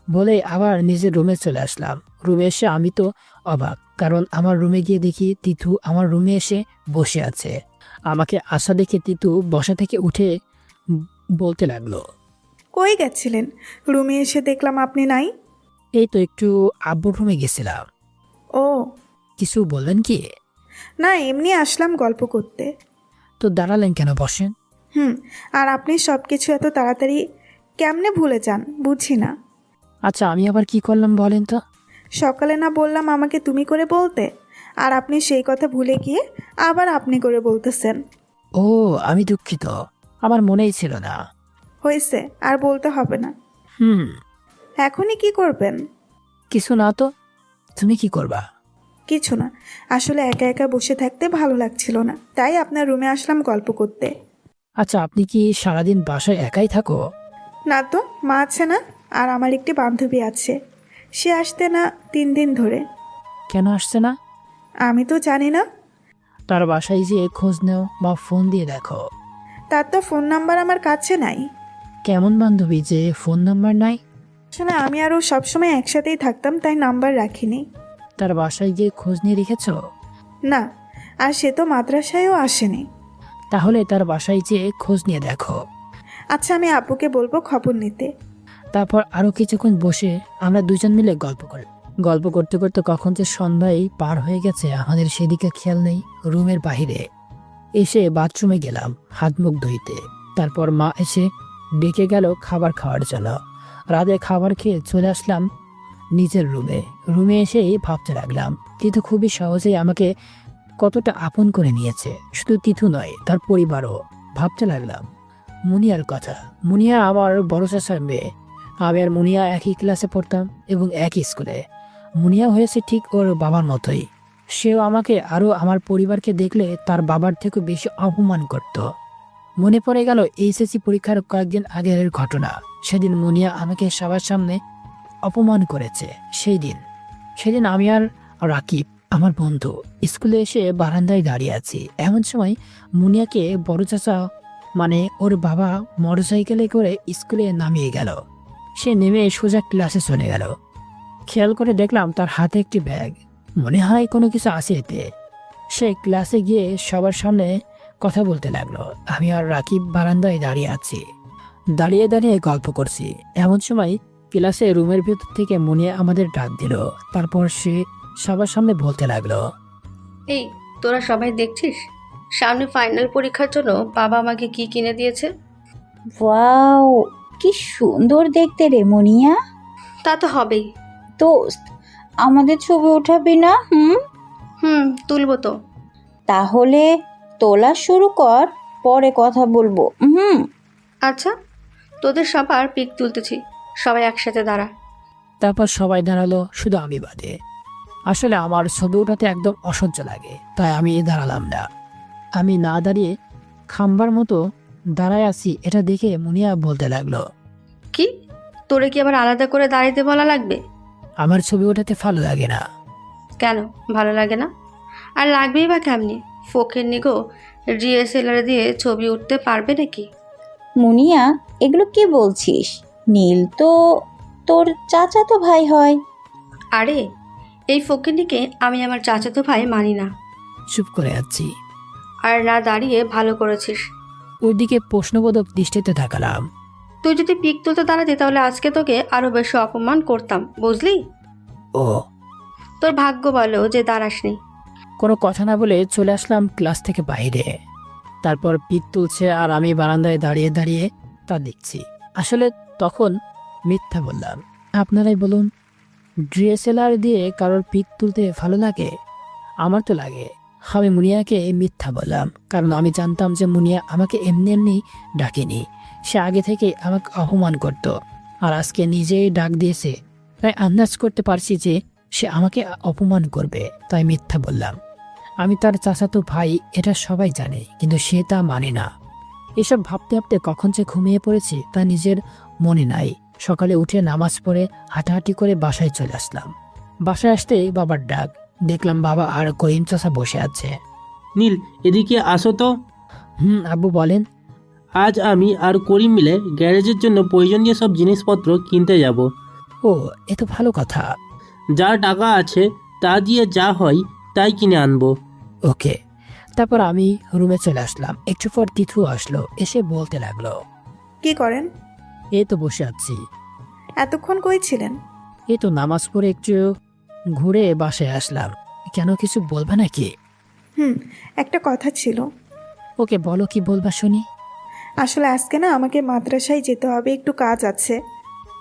বলে আবার নিজের রুমে চলে আসলাম। রুমে এসে আমি তো অবাক, কারণ আমার রুমে গিয়ে দেখি তিথু আমার রুমে এসে বসে আছে। আমাকে আসা দেখে তিথু বসা থেকে উঠে বলতে লাগলো, কই গেছিলেন? রুমে এসে দেখলাম আপনি নাই। এই তো একটু আব্বুর রুমে গেছিলাম। ও কিছু বললেন কি? না, এমনি আসলাম গল্প করতে। তো দাঁড়ালেন কেন, বসেন। আর আপনি সব কিছু এত তাড়াতাড়ি কেমনে ভুলে যান বুঝি না। আচ্ছা আমি আবার কি করলাম বলেন তো? সকালে না বললাম আমাকে তুমি করে বলতে, আর আপনি সেই কথা ভুলে গিয়ে আবার আপনি করে বলতেছেন। ও আমি দুঃখিত, আমার মনেই ছিল না। হয়েছে, আর বলতে হবে না। এখনই কি করবেন? কিছু না তো, তুমি কি করবা? কিছু না, আসলে একা একা বসে থাকতে ভালো লাগছিল না, তাই আপনার রুমে আসলাম গল্প করতে। আচ্ছা আপনি কি সারাদিন বাসায় একাই থাকো? না তো, মা আছে না, আর আমার একটি বান্ধবী আছে। সে আসতে না 3 দিন ধরে। কেন আসছে না? আমি তো জানি না। তার বাসায় যেয়ে খোঁজ নেও বা ফোন দিয়ে দেখো। তার তো ফোন নাম্বার আমার কাছে নাই। কেমন বান্ধবী যে ফোন নাম্বার নাই? আসলে আমি আরও সবসময় একসাথেই থাকতাম, তাই নাম্বার রাখিনি। তার বাসায় গিয়ে খোঁজ নিয়ে রেখেছ? না, আর সে তো মাদ্রাসায়ও আসেনি। তাহলে তার বাসায় যেয়ে খোঁজ নিয়ে দেখো। আচ্ছা, আমি আব্বুকে বলবো খবর নিতে। তারপর আরো কিছুক্ষণ বসে আমরা 2 জন মিলে গল্প করতে করতে কখন যে সন্ধ্যায় পার হয়ে গেছে আমাদের সেদিকে খেয়াল নেই। রুমের বাহিরে এসে বাথরুমে গেলাম হাত মুখ ধুইতে। তারপর মা এসে ডেকে গেল খাবার খাওয়ার জন্য। রাতে খাবার খেয়ে চলে আসলাম নিজের রুমে এসেই ভাবতে লাগলাম তিথু খুবই সহজেই আমাকে কতটা আপন করে নিয়েছে। শুধু তিথু নয়, তার পরিবারও। ভাবতে লাগলাম মুনিয়ার কথা। মুনিয়া আমার বড় চাচার মেয়ে। আমি আর মুনিয়া একই ক্লাসে পড়তাম এবং একই স্কুলে। মুনিয়া হয়েছে ঠিক ওর বাবার মতোই। সেও আমাকে আরও আমার পরিবারকে দেখলে তার বাবার থেকে বেশি অপমান করত। মনে পড়ে গেল এইচএসসি পরীক্ষার কয়েকদিন আগের ঘটনা। সেদিন মুনিয়া আমাকে সবার সামনে অপমান করেছে। সেদিন আমি আর রাকিব, আমার বন্ধু, স্কুলে এসে বারান্দায় দাঁড়িয়ে আছি। এমন সময় মুনিয়াকে বড় চাচা মানে ওর বাবা মোটরসাইকেলে করে স্কুলে নামিয়ে গেল। সে নেমে সোজা ক্লাসে চলে গেল। খেয়াল করে দেখলাম তার হাতে একটি ব্যাগ। মনে হয় কোনো কিছু আছে এতে। সে ক্লাসে গিয়ে সবার সামনে কথা বলতে লাগলো। আমি আর রাকিব বারান্দায় দাঁড়িয়ে আছি। দাঁড়িয়ে গল্প করছি। এমন সময় ক্লাসে রুমের ভেতর থেকে মুনিয়া আমাদের ডাক দিল। তারপর সে সবার সামনে বলতে লাগলো, এই তোরা সবাই দেখছিস, সামনে ফাইনাল পরীক্ষার জন্য বাবা আমাকে কি কিনে দিয়েছে। ওয়াও, কি সুন্দর দেখতে রে মুনিয়া। তা তো হবেই। দোস্ত, আমাদের ছবি উঠাবি না? তুলবো তো। তাহলে তোলা শুরু কর, পরে কথা বলবো। আচ্ছা, তোদের সবার পিক তুলতেছি, সবাই একসাথে দাঁড়া। তারপর সবাই দাঁড়ালো, শুধু আমি বাদে। আসলে আমার ছবি ওঠাতে একদম অসহ্য লাগে, তাই আমি দাঁড়ালাম না। আমি না দাঁড়িয়ে খাম্বার মতো দাঁড়ায় আছি। এটা দেখে মুনিয়া বলতে লাগলো, কি তোরে কি আবার আলাদা করে দাঁড়াইতে বলা লাগবে? আমার ছবি ওঠাতে ভালো লাগে না। কেন ভালো লাগে না? আর লাগবেই বা কেমনি? ফোকের নিগো ডিএসএলআর দিয়ে ছবি উঠতে পারবে নাকি? মুনিয়া, এগুলো কি বলছিস? নীল তো তোর চাচাতো ভাই হয়। আরে এই ফকিরনিকে আমি আমার চাচাতো ভাই মানি না। চুপ করে আছি। আর না দাঁড়িয়ে ভালো করেছিস। ওইদিকে প্রশ্নবোধক দৃষ্টিতে তাকালাম। তুই যদি পিক তুলতে দাঁড়াতি তাহলে আজকে তোকে আরো বেশি অপমান করতাম, বুঝলি? ও, তোর ভাগ্য ভালো যে দাঁড়াসনি। কোনো কথা না বলে চলে আসলাম ক্লাস থেকে বাইরে। তারপর পিক তুলছে আর আমি বারান্দায় দাঁড়িয়ে দাঁড়িয়ে তা দেখছি। আসলে তখন মিথ্যা বললাম। আপনারাই বলুন, ডিএসএলআর দিয়ে কারোর পিক তুলতে ভালো লাগে? আমার তো লাগে। আমি মুনিয়াকে মিথ্যা বললাম, কারণ আমি জানতাম যে মুনিয়া আমাকে এমনি এমনি ডাকেনি। সে আগে থেকে আমাকে অপমান করত, আর আজকে নিজেই ডাক দিয়েছে। তাই আন্দাজ করতে পারছি যে সে আমাকে অপমান করবে, তাই মিথ্যা বললাম। আমি তার চাচাতো ভাই, এটা সবাই জানে, কিন্তু সে তা মানে না। এসব ভাবতে ভাবতে কখন যে ঘুমিয়ে পড়েছি তা নিজের মনে নাই। সকালে উঠে নামাজ পড়ে হাঁটাহাঁটি করে বাসায় চলে আসলাম। বাসায় আসতেই বাবার ডাক। দেখলাম বাবা আর করিম চাচা বসে আছে। নীল, এদিকে আসো তো। আব্বু বলেন। আজ আমি আর করিম মিলে গ্যারেজের জন্য প্রয়োজনীয় সব জিনিসপত্র কিনতে যাব। ও, এ তো ভালো কথা। যা টাকা আছে তা দিয়ে যা হয় তাই কিনে আনবো। ওকে। তারপর আমি রুমে চলে আসলাম। একটু পর তিথু আসলো, এসে বলতে লাগলো, কি করেন? এই তো বসে আছি। এতক্ষণ কই ছিলেন? এই তো নামাজ পড়ে একটু ঘুরে বাসায় আসলাম। কেন, কিছু বলবে নাকি? একটা কথা ছিল। ওকে বলো, কি বলবা শুনি। আসলে আজকে না আমাকে মাদ্রাসায় যেতে হবে, একটু কাজ আছে।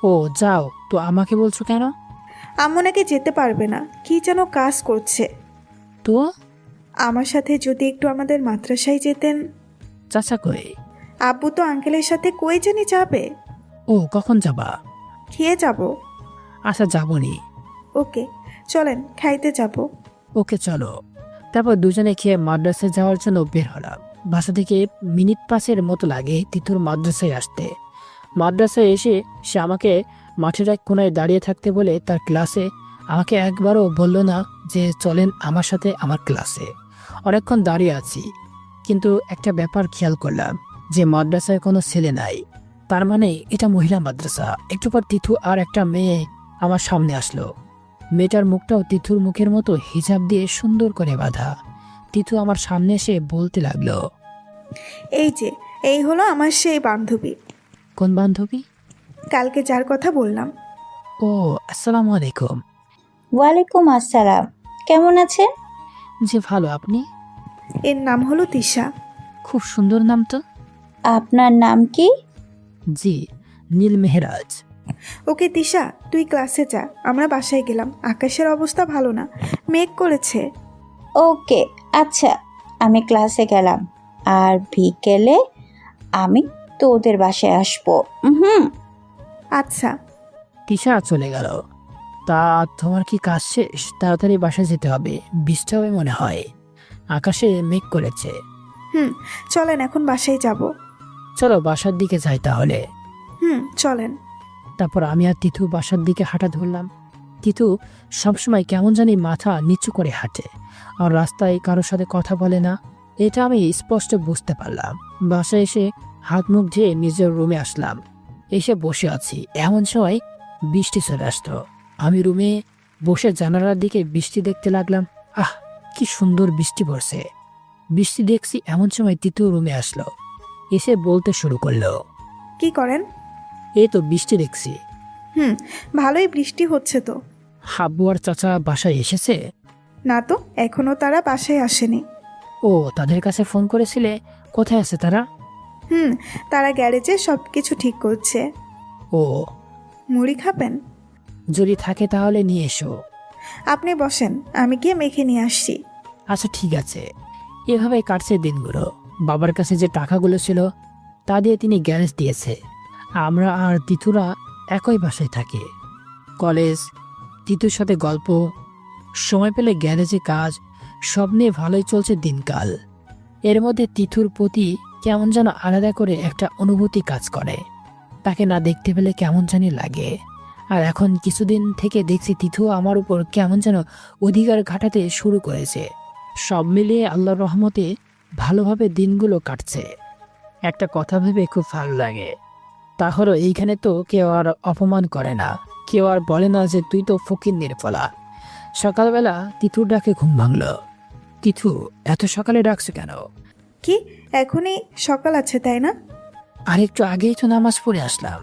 ও যাও তো, আমাকে বলছো কেন? আম্মু নাকি যেতে পারবে না, কি যেন কাজ করছে। তো আমার সাথে যদি একটু আমাদের মাদ্রাসায় যেতেন। চাচা কই? আব্বু তো আঙ্কেলের সাথে কই জানি যাবে। ও, কখন যাবা? খেয়ে যাব। আচ্ছা, যাবনি। ওকে চলেন, খাইতে যাব। ওকে চলো। তারপর দুজনে খেয়ে মাদ্রাসায় যাওয়ার জন্য বের হলাম। বাসা থেকে মিনিট 5 মতো লাগে তিতুর মাদ্রাসায় আসতে। মাদ্রাসায় এসে সে আমাকে মাঠের এক কোনায় দাঁড়িয়ে থাকতে বলে তার ক্লাসে আমাকে একবারও বলল না যে চলেন আমার সাথে আমার ক্লাসে। অনেকক্ষণ দাঁড়িয়ে আছি, কিন্তু একটা ব্যাপার খেয়াল করলাম যে মাদ্রাসায় কোনো ছেলে নাই। তার মানে এটা মহিলা মাদ্রাসা। একটু পর তিথু আর একটা মেয়ে আমার সামনে আসলো। মেয়েটার মুখটাও তিথুর মুখের মতো হিজাব দিয়ে সুন্দর করে বাঁধা। তিথু আমার সামনে এসে বলতে লাগলো, এই হলো আমার সেই বান্ধবী। কোন বান্ধবী? কালকে যার কথা বললাম। ও, আসসালামু আলাইকুম। ওয়ালাইকুম আসসালাম। কেমন আছেন? জি ভালো, আপনি? এর নাম হলো তিশা। খুব সুন্দর নাম তো। আপনার নাম কি? জি, নীল মেহরাজ। ওকে তিশা, তুই ক্লাসে যা, আমরা বাসায় গেলাম। আকাশের অবস্থা ভালো না, মেঘ করেছে। ওকে আচ্ছা, আমি ক্লাসে গেলাম, আর বিকেলে আমি তোদের বাসায় আসবো। আচ্ছা। তিশা চলে গেল। তা তোমার কি কাজ শেষ? তাড়াতাড়ি বাসায় যেতে হবে, বৃষ্টি হবে মনে হয়। আকাশে মেঘ করেছে। চলেন এখন বাসায় যাব। চলো বাসার দিকে যাই তাহলে। চলেন। তারপর আমি আর তিথু বাসার দিকে হাঁটা ধরলাম। তিথু সবসময় কেমন জানি মাথা নিচু করে হাঁটে, আর রাস্তায় কারোর সাথে কথা বলে না। এটা আমি স্পষ্ট বুঝতে পারলাম। বাসায় এসে হাত মুখ ধুয়ে নিজের রুমে আসলাম। এসে বসে আছি, এমন সময় বৃষ্টি চলে আসতো। আমি রুমে বসে জানালার দিকে বৃষ্টি দেখতে লাগলাম। আহ, কি সুন্দর বৃষ্টি পড়ছে। বৃষ্টি দেখছি, এমন সময় তিথু রুমে আসলো। এসে বলতে শুরু করলো, কি করেন? এই তো বৃষ্টি দেখছি। ভালোই বৃষ্টি হচ্ছে তো। হাব্বু আর চাচা বাসায় এসেছে? না তো, এখনো তারা বাসায় আসেনি। ও, তাদের কাছে ফোন করেছিলে? কোথায় আছে তারা? তারা গ্যারেজে সব কিছু ঠিক করছে। ও, মুড়ি খাবেন? যদি থাকে তাহলে নিয়ে এসো। আপনি বসেন, আমি গিয়ে মেখে নিয়ে আসছি। আচ্ছা ঠিক আছে। এভাবে কাটছে দিনগুলো। বাবার কাছে যে টাকাগুলো ছিল তা দিয়ে তিনি গ্যারেজ দিয়েছে। আমরা আর তিথুরা একই বাসায় থাকি। কলেজ, তিথুর সাথে গল্প, সময় পেলে গ্যারেজে কাজ, সব নিয়ে ভালোই চলছে দিনকাল। এর মধ্যে তিথুর প্রতি কেমন যেন আলাদা করে একটা অনুভূতি কাজ করে। তাকে না দেখতে পেলে কেমন জানি লাগে। আর এখন কিছুদিন থেকে দেখছি তিথু আমার উপর কেমন যেন অধিকার ঘাটাতে শুরু করেছে। সব মিলিয়ে আল্লাহর রহমতে ভালোভাবে দিনগুলো কাটছে। একটা কথা ভেবে খুব ভালো লাগে, তা হলো এইখানে তো কেউ আর অপমান করে না, কেউ আর বলে না যে তুই তো ফকিন্নির ফলা। সকালবেলা তিথুর ডাকে ঘুম ভাঙল। তিথু, এত সকালে ডাকছো কেন? কি এখনই সকাল আছে তাই না? আর একটু আগেই তো নামাজ পড়ে আসলাম,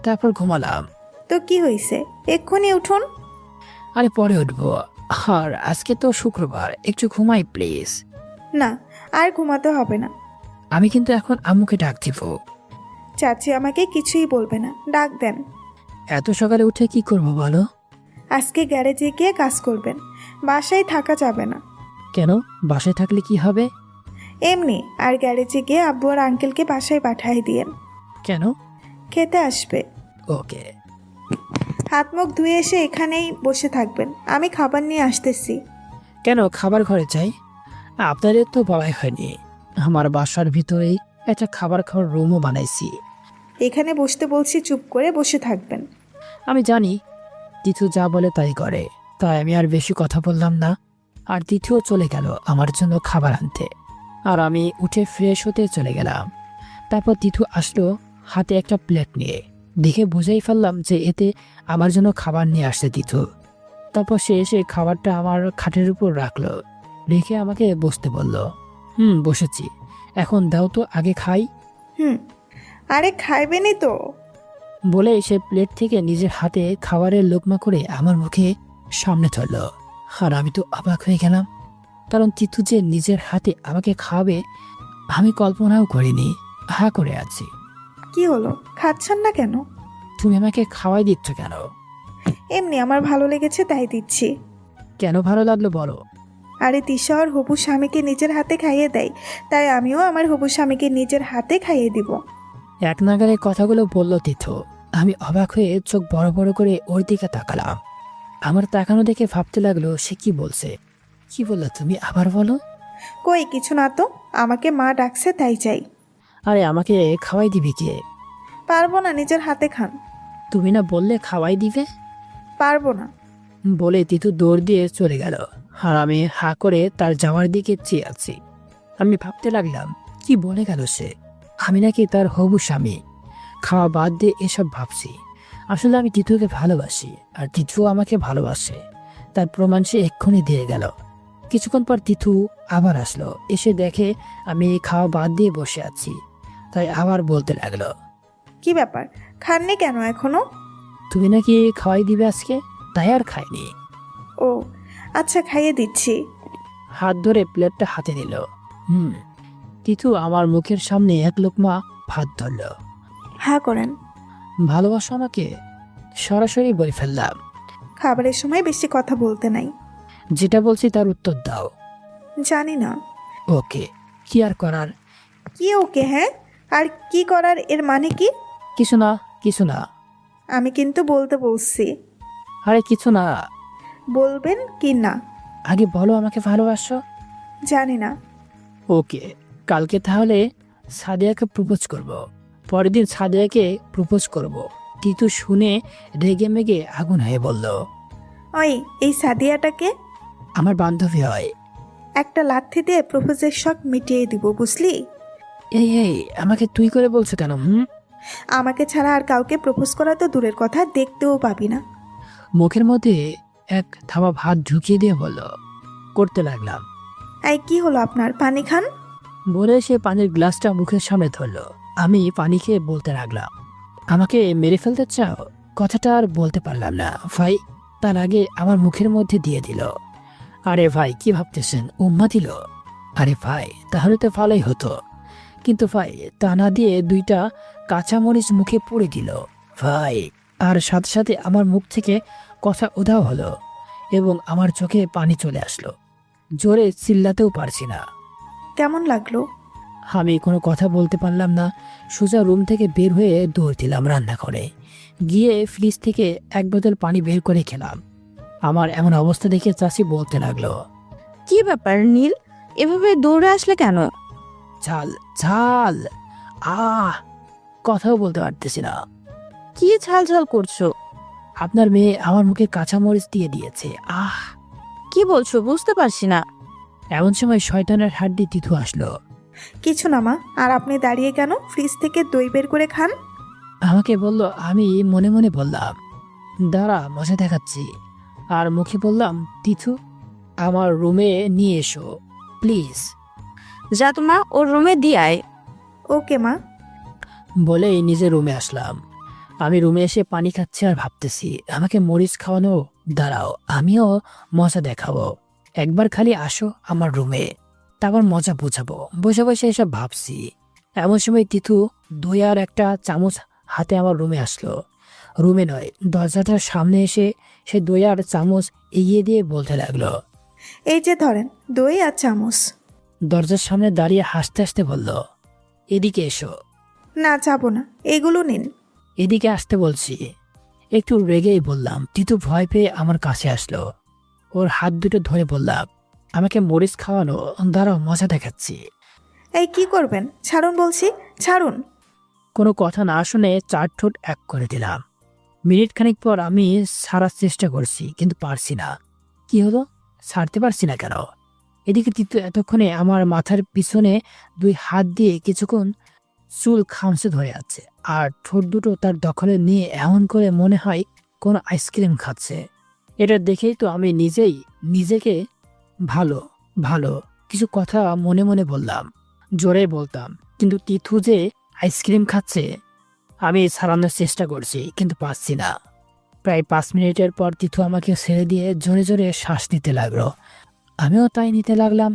তারপর ঘুমালাম। তো কি হয়েছে, এক্ষুনি উঠুন। আরে পরে উঠবো। আর আজকে তো শুক্রবার, একটু ঘুমাই প্লিজ। না, আর ঘুমাতে হবে না। আমি কিন্তু এখন আম্মুকে ডাক দিব। চাচি আমাকে কিছুই বলবে না, ডাক দেন। এত সকালে উঠে কি করব বলো? আজকে গ্যারেজে গিয়ে কাজ করবেন, বাসায় থাকা যাবে না। কেন, বাসায় থাকলে কি হবে? এমনি। আর গ্যারেজে গিয়ে আব্বু আর আঙ্কেলকে বাসায় পাঠিয়ে দিয়েন। কেন? খেতে আসবে। ওকে। হাত মুখ ধুয়ে এসে এখানেই বসে থাকবেন, আমি খাবার নিয়ে আসতেছি। কেন খাবার ঘরে চাই? আপনাদের তো বলাই হয়নি, আমার বাসার ভিতরেই একটা খাবার খাওয়ার রুমও বানাইছি। এখানে বসতে বলছি, চুপ করে বসে থাকবেন। আমি জানি তিথু যা বলে তাই করে, তাই আমি আর বেশি কথা বললাম না। আর তিথুও চলে গেল আমার জন্য খাবার আনতে, আর আমি উঠে ফ্রেশ হতে চলে গেলাম। তারপর তিথু আসলো হাতে একটা প্লেট নিয়ে, দেখে বুঝেই ফেললাম যে এতে আমার জন্য খাবার নিয়ে আসছে তিথু। তারপর সে এসে খাবারটা আমার খাটের উপর রাখলো, রেখে আমাকে বসতে বলল। বসেছি, এখন দাও তো আগে খাই। আরে খাইবেনই তো। বলে সে প্লেট থেকে নিজের হাতে খাবারের লোকমা করে আমার মুখে সামনে ধরল। আর আমি তো অবাক হয়ে গেলাম, কারণ তিথু যে নিজের হাতে আমাকে খাওয়াবে আমি কল্পনাও করিনি। হা করে আছি। কি হলো, খাচ্ছেন না কেন? তুমি আমাকে খাওয়াই দিচ্ছ কেন? এমনি, আমার ভালো লেগেছে তাই দিচ্ছি। কেন ভালো লাগলো বলো? আরে তিশা ওর হবু স্বামীকে নিজের হাতে খাইয়ে দেয়, তাই আমিও আমার হবু স্বামীকে নিজের হাতে খাইয়ে দিব। এক নাগারে কথাগুলো বলল তিথু। আমি অবাক হয়ে চোখ বড় বড় করে ওর দিকে তাকালাম। আমার তাকানো দেখে ভাবতে লাগলো সে কি বলছে। কি বললো তুমি, আবার বলো। কই কিছু না তো, আমাকে মা ডাকছে তাই চাই। আরে আমাকে খাওয়াই দিবি কে? পারবো না, নিজের হাতে খান। তুমি না বললে খাওয়াই দিবে? পারবো না। বলে তিতু দৌড় দিয়ে চলে গেল, আর আমি হা করে তার যাওয়ার দিকে চেয়ে আছি। আমি ভাবতে লাগলাম কি বলে গেল সে, আমি নাকি তার হবু স্বামী। খাওয়া বাদ দিয়ে এসব ভাবছি। আসলে আমি তিতুকে ভালোবাসি, আর তিতুও আমাকে ভালোবাসে, তার প্রমাণ সে এক্ষুনি দিয়ে গেল। কিছুক্ষণ পর তিতু আবার আসলো, এসে দেখে আমি খাওয়া বাদ দিয়ে বসে আছি, তাই আবার বলতে লাগলো। কি ব্যাপার, খাননি কেন এখনো? তুমি নাকি খাওয়াই দিবে আজকে, তাই আর খাইনি। ও আচ্ছা, খাইয়ে দিচ্ছি। হাত ধরে প্লেটটা হাতে নিল। তিতু আমার মুখের সামনে এক লোকমা ভাত ধরল। হা করেন। ভালোবাসো আমাকে? সরাসরি বলে ফেললাম। খাবারের সময় বেশি কথা বলতে নাই। যেটা বলছি তার উত্তর দাও। জানি না। ওকে, কি আর করার? কি ওকে? হ্যাঁ, আর কি করার, এর মানে কি? কিছু না, কিছু না। আমি কিন্তু বলতে বলছি। আরে কিছু না। বলবেন কি না? আগে বলো আমাকে ভালোবাসো। জানি না। ওকে, কালকে তাহলে সাদিয়াকে প্রপোজ করব। পরের দিন সাদিয়াকে প্রপোজ করব। তিতু শুনে রেগে মেগে আগুন হয়ে বলল। ওই, এই সাদিয়াটাকে? আমার বান্ধবী হয়। একটা লাথি দিয়ে প্রপোজের শখ মিটিয়ে দিব, বুঝলি? এই আমাকে তুই করে বলছো কেন? আমাকে ছাড়া আর কাউকে প্রপোজ করা তো দূরের কথা, দেখতেও পাবি না। মুখের মধ্যে এক থাবা ভাত ঢুকিয়ে দিয়ে বলল। করতে লাগলাম। এই কি হলো আপনার, পানি খান। বলে সে পানির গ্লাসটা মুখের সামনে ধরলো। আমি পানি খেয়ে বলতে লাগলাম, আমাকে মেরে ফেলতে চাও? কথাটা আর বলতে পারলাম না ভাই, তার আগে আমার মুখের মধ্যে দিয়ে দিল। আরে ভাই কি ভাবতেছেন, উম্মা দিল? আরে ভাই তাহলে তো ভালোই হতো, কিন্তু ভাই তা না দিয়ে দুইটা কাঁচামরিচ মুখে পড়ে দিল ভাই। আর সাথে সাথে আমার মুখ থেকে কথা উধাও হলো এবং আমার চোখে পানি চলে আসলো। জোরে চিল্লাতেও পারছি না। কেমন লাগলো? আমি কোনো কথা বলতে পারলাম না। সোজা রুম থেকে বের হয়ে দৌড় দিলাম রান্নাঘরে, গিয়ে ফ্রিজ থেকে এক বোতল পানি বের করে খেলাম। আমার এমন অবস্থা দেখে চাচি বলতে লাগলো। কি ব্যাপার নীল, এভাবে দৌড়ে আসলে কেন? ঝাল ঝাল, কথাও বলতে পারতেছি না। কি ঝাল ঝাল করছো? আপনার মেয়ে আমার মুখে কাঁচামরিচ দিয়ে দিয়েছে। কি বলছো, বুঝতে পারছি না। এমন সময় শয়তানের হাড্ডি তিথু আসলো। কিছু না মা, আর আপনি দাঁড়িয়ে কেন? ফ্রিজ থেকে দই বের করে খান। আমাকে বলল। আমি মনে মনে বললাম দাঁড়া মজা দেখাচ্ছি, আর মুখে বললাম তিথু আমার রুমে নিয়ে এসো প্লিজ। যা তোমা ওর রুমে দিয়ে আয়। ওকে মা। বলেই নিজের রুমে আসলাম। আমি রুমে এসে পানি খাচ্ছি আর ভাবতেছি আমাকে মরিচ খাওয়ানো, দাঁড়াও আমিও মজা দেখাবো। একবার খালি আসো আমার রুমে, তারপর মজা বোঝাবো। বসে বসে এসব ভাবছি, এমন সময় তিথু দই আর একটা চামচ হাতে আমার রুমে আসলো। রুমে নয়, দরজাটার সামনে এসে সে দই আর চামচ এগিয়ে দিয়ে বলতে লাগলো, এই যে ধরেন দই আর চামচ। দরজার সামনে দাঁড়িয়ে হাসতে হাসতে বলল, এদিকে এসো। না যাব না, এগুলো নিন। এদিকে আসতে বলছি। একটু রেগেই বললাম। তিতু ভয় পেয়ে আমার কাছে আসলো। ওর হাত দুটো ধরে বললাম, আমাকে মরিচ খাওয়ানো, দাঁড়াও মজা দেখাচ্ছি। এই কি করবেন? ছাড়ুন বলছি, ছাড়ুন। কোনো কথা না শুনে 4 ঠোঁট এক করে দিলাম। মিনিট খানিক পর আমি ছাড়ার চেষ্টা করছি, কিন্তু পারছি না। কি হলো? ছাড়তে পারছি না কেন? এদিকে তিতু এতক্ষণে আমার মাথার পিছনে 2 হাত দিয়ে কিছুক্ষণ চুল খামচে ধরে আছে, আর ঠোঁট দুটো তার দখলে নিয়ে এমন করে মনে হয় কোনো আইসক্রিম খাচ্ছে। এটা দেখেই তো আমি নিজেই নিজেকে ভালো ভালো কিছু কথা মনে মনে বললাম, জোরে বলতাম। কিন্তু তিথু যে আইসক্রিম খাচ্ছে, আমি ছাড়ানোর চেষ্টা করছি কিন্তু পারছি না। প্রায় 5 মিনিটের পর তিথু আমাকে ছেড়ে দিয়ে জোরে জোরে শ্বাস নিতে লাগলো। আমিও তাই নিতে লাগলাম।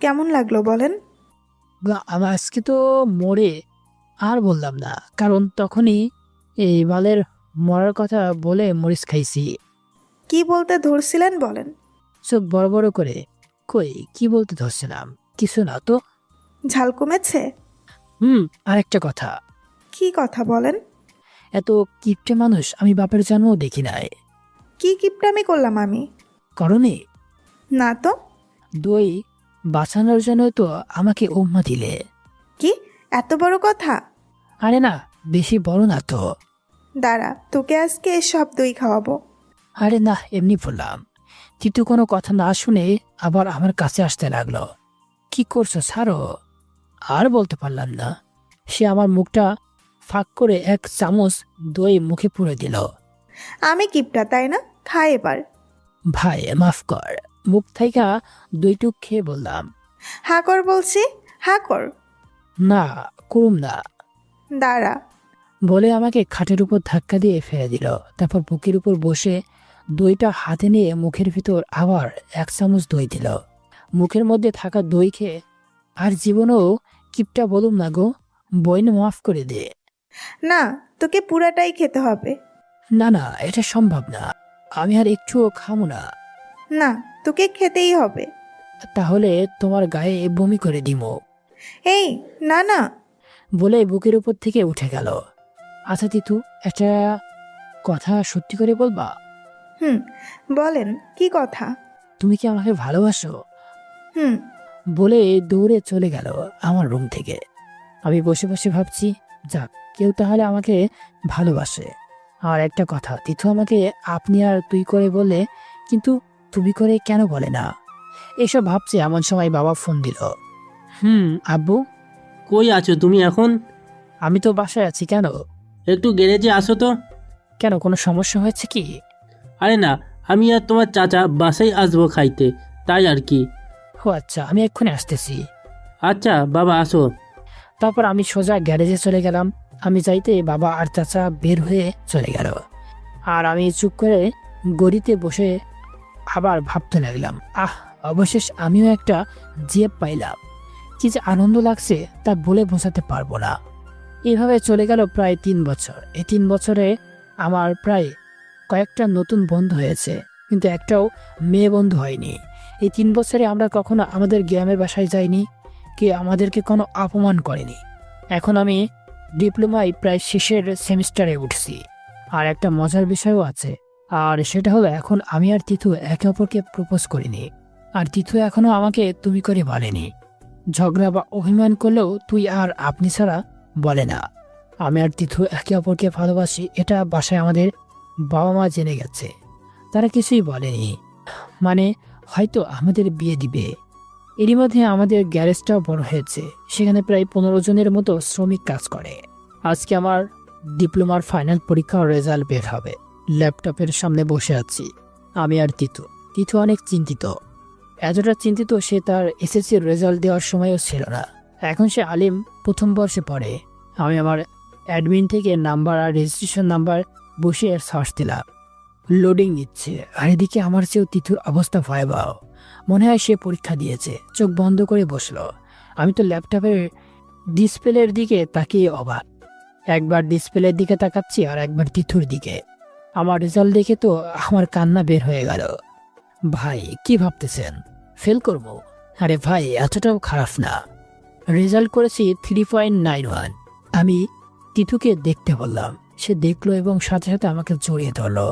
কেমন লাগলো বলেন? আমার আজকে তো মরে আর বললাম না, কারণ তখনই এই বালের মরার কথা বলে মরিচ খাইছি। কি বলতে ধরছিলেন বলেন? চোখ বড় বড় করে, কই কি বলতে ধরছিলাম? কিছু না তো। ঝাল কমেছে? আরেকটা কথা। কি কথা বলেন? এত কিপটে মানুষ আমি বাপের জন্মও দেখি নাই। কি কিপটামি করলাম আমি? করনি? না তো। দই বাঁচানোর জন্য তো আমাকে উম্মা দিলে। কি এত বড় কথা? আরে না, বেশি বড় না তো। দাঁড়া, তোকে আজকে সব দই খাওয়াবো। আরে না, এমনি বললাম। তিতু কোনো কথা না শুনে আবার আমার কাছে আসতে লাগলো। কি করছো, ছাড়ো। আর বলতে পারলাম না। সে আমার মুখটা ফাঁক করে 1 চামচ দই মুখে পুরে দিল। আমি কিপটা তাই না? খাই এবার। ভাই মাফ কর। মুখ থেকে দইটুক খেয়ে বললাম, হা কর বলছি, হা কর। না করুম না। দাঁড়া। বলে আমাকে খাটের উপর ধাক্কা দিয়ে ফেলে দিল। তারপর বুকের উপর বসে দইটা হাতে নিয়ে মুখের ভিতর আবার 1 চামচ দই দিল। মুখের মধ্যে থাকা দই খেয়ে আর জীবনেও কিপটা বলুম না গো, বইন মাফ করে দে। না, তোকে পুরাটাই খেতে হবে। না না, এটা সম্ভব না। আমি আর একটুও খামো না। না, তোকে খেতেই হবে। তাহলে তোমার গায়ে বমি করে দিমো। এই না না। বলে বুকের উপর থেকে উঠে গেল। আচ্ছা তিতু, একটা কথা সত্যি করে বলবা? বলেন, কি কথা? তুমি কি আমাকে ভালোবাসো? বলে দৌড়ে চলে গেল আমার রুম থেকে। আমি বসে বসে ভাবছি, যাক কেউ তাহলে আমাকে ভালোবাসে। আর একটা কথা, তিথু আমাকে আপনি আর তুই করে বলে, কিন্তু তুমি করে কেন বলে না? এসব ভাবছি এমন সময় বাবা ফোন দিল। আব্বু? কই আছো তুমি এখন? আমি তো বাসায় আছি। কেন? একটু গ্যারেজে আসো তো। কেন, কোনো সমস্যা হয়েছে কি? আরে না, আমি আর তোমার চাচা বাসায় আসবো খাইতে, তাই আর কি। ও আচ্ছা, আমি এক্ষুনি আসতেছি। আচ্ছা বাবা, আসো। তারপর আমি সোজা গ্যারেজে চলে গেলাম। আমি যাইতে বাবা আর চাচা বের হয়ে চলে গেল। আর আমি চুপ করে গড়িতে বসে আবার ভাবতে লাগলাম, অবশেষ আমিও একটা জিএফ পাইলাম। কি যে আনন্দ লাগছে তা বলে বোঝাতে পারবো না। এইভাবে চলে গেল প্রায় 3 বছর। এই 3 বছরে আমার প্রায় কয়েকটা নতুন বন্ধু হয়েছে, কিন্তু একটাও মেয়ে বন্ধু হয়নি। এই 3 বছরে আমরা কখনো আমাদের গ্রামের বাসায় যাইনি, কে আমাদেরকে কোনো অপমান করেনি। এখন আমি ডিপ্লোমায় প্রায় শেষের সেমিস্টারে উঠছি। আর একটা মজার বিষয়ও আছে, আর সেটা হলো এখন আমি আর তিথু একে অপরকে প্রপোজ করিনি। আর তিথু এখনো আমাকে তুমি করে বলেনি। ঝগড়া বা অভিমান করলেও তুই আর আপনি ছাড়া বলে না। আমি আর তিথু একে অপরকে ভালোবাসি, এটা বাসায় আমাদের বাবা মা জেনে গেছে। তারা কিছুই বলেনি, মানে হয়তো আমাদের বিয়ে দিবে। এরই মধ্যে আমাদের গ্যারেজটাও বড় হয়েছে, সেখানে প্রায় 15 জনের মতো শ্রমিক কাজ করে। আজকে আমার ডিপ্লোমার ফাইনাল পরীক্ষার রেজাল্ট বের হবে। ল্যাপটপের সামনে বসে আছি আমি আর তিথু। তিথু অনেক চিন্তিত। এতটা চিন্তিত সে তার এসএসসির রেজাল্ট দেওয়ার সময়ও ছিল না। এখন সে আলিম প্রথম বর্ষে পড়ে। আমি আমার অ্যাডমিন থেকে নাম্বার আর রেজিস্ট্রেশন নাম্বার বসিয়ে সার্চ দিলাম। লোডিং নিচ্ছে, আর এদিকে আমার চেয়েও তিথুর অবস্থা ভয়াবহ। মনে হয় সে পরীক্ষা দিয়েছে। চোখ বন্ধ করে বসলো। আমি তো ল্যাপটপের ডিসপ্লের দিকে তাকিয়ে অবাক। একবার ডিসপ্লের দিকে তাকাচ্ছি আর একবার তিথুর দিকে। আমার রেজাল্ট দেখে তো আমার কান্না বের হয়ে গেল। ভাই কি ভাবতেছেন, ফেল করব? আরে ভাই এতটাও খারাপ না। রেজাল্ট করেছি 3.91। আমি তিথুকে দেখতে বললাম। সে দেখলো এবং সাথে সাথে আমাকে জড়িয়ে ধরলো।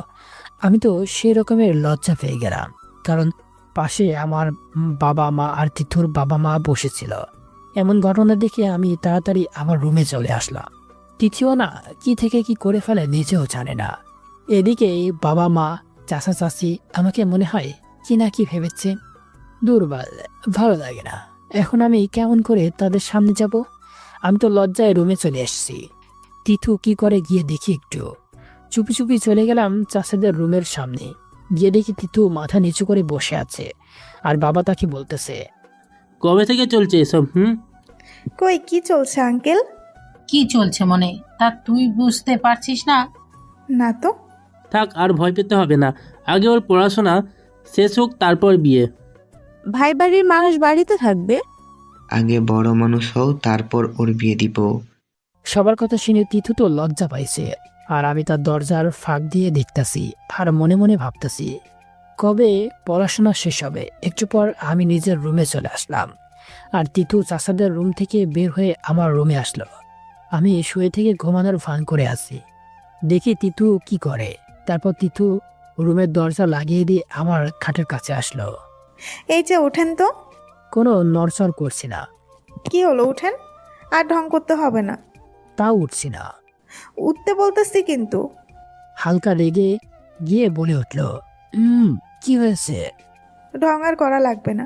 আমি তো সেই রকমের লজ্জা পেয়ে গেলাম, কারণ পাশে আমার বাবা মা আর তিথুর বাবা মা বসেছিল। এমন ঘটনা দেখে আমি তাড়াতাড়ি আমার রুমে চলে আসলাম। তিথিও না কি থেকে কি করে ফেলে নিজেও জানে না। এদিকে বাবা মা চাচা চাচি আমাকে মনে হয় কি না কি ভেবেছে। দুর্বল, ভালো লাগে না। এখন আমি কেমন করে তাদের সামনে যাব? আমি তো লজ্জায় রুমে চলে এসেছি। তিথু কি করে গিয়ে দেখি একটু। চুপি চুপি চলে গেলাম চাচাদের রুমের সামনে। গিয়ে দেখি তিথু মাথা নিচু করে বসে আছে, আর বাবা তাকে বলতেছে, কবে থেকে চলছে এসব? কই কি চলছে আঙ্কেল? কি চলছে মনে, তা তুই বুঝতে পারছিস না? না তো। থাক, আর ভয় পেতে হবে না। আগে ওর পড়াশোনা শেষ হোক, তারপর বিয়ে। ভাই বাড়ির মানুষ বাড়িতে থাকবে। আগে বড় মানুষ হও, তারপর ওর বিয়ে দিব। সবার কথা শুনে তিথু তো লজ্জা পাইছে, আর আমি তার দরজার ফাঁক দিয়ে দেখতাছি আর মনে মনে ভাবতাছি কবে পড়াশোনা শেষ হবে। একটু পর আমি নিজের রুমে চলে আসলাম, আর তিথু চাচাদের রুম থেকে বের হয়ে আমার রুমে আসলো। আমি শুয়ে থেকে ঘুমানোর ভান করে আছি। দেখি তিথু কি করে। তারপর তিথু রুমের দরজা লাগিয়ে দিয়ে আমার খাটের কাছে আসলো। এই যে ওঠেন তো। কোনো নড়চড় করছি না। কি হলো, উঠেন। আর ঢং করতে হবে না। তাও উঠছি না। উঠতে বলতেছি কিন্তু। হালকা রেগে গিয়ে বলে উঠল, কি হয়েছে? ঢং আর করা লাগবে না,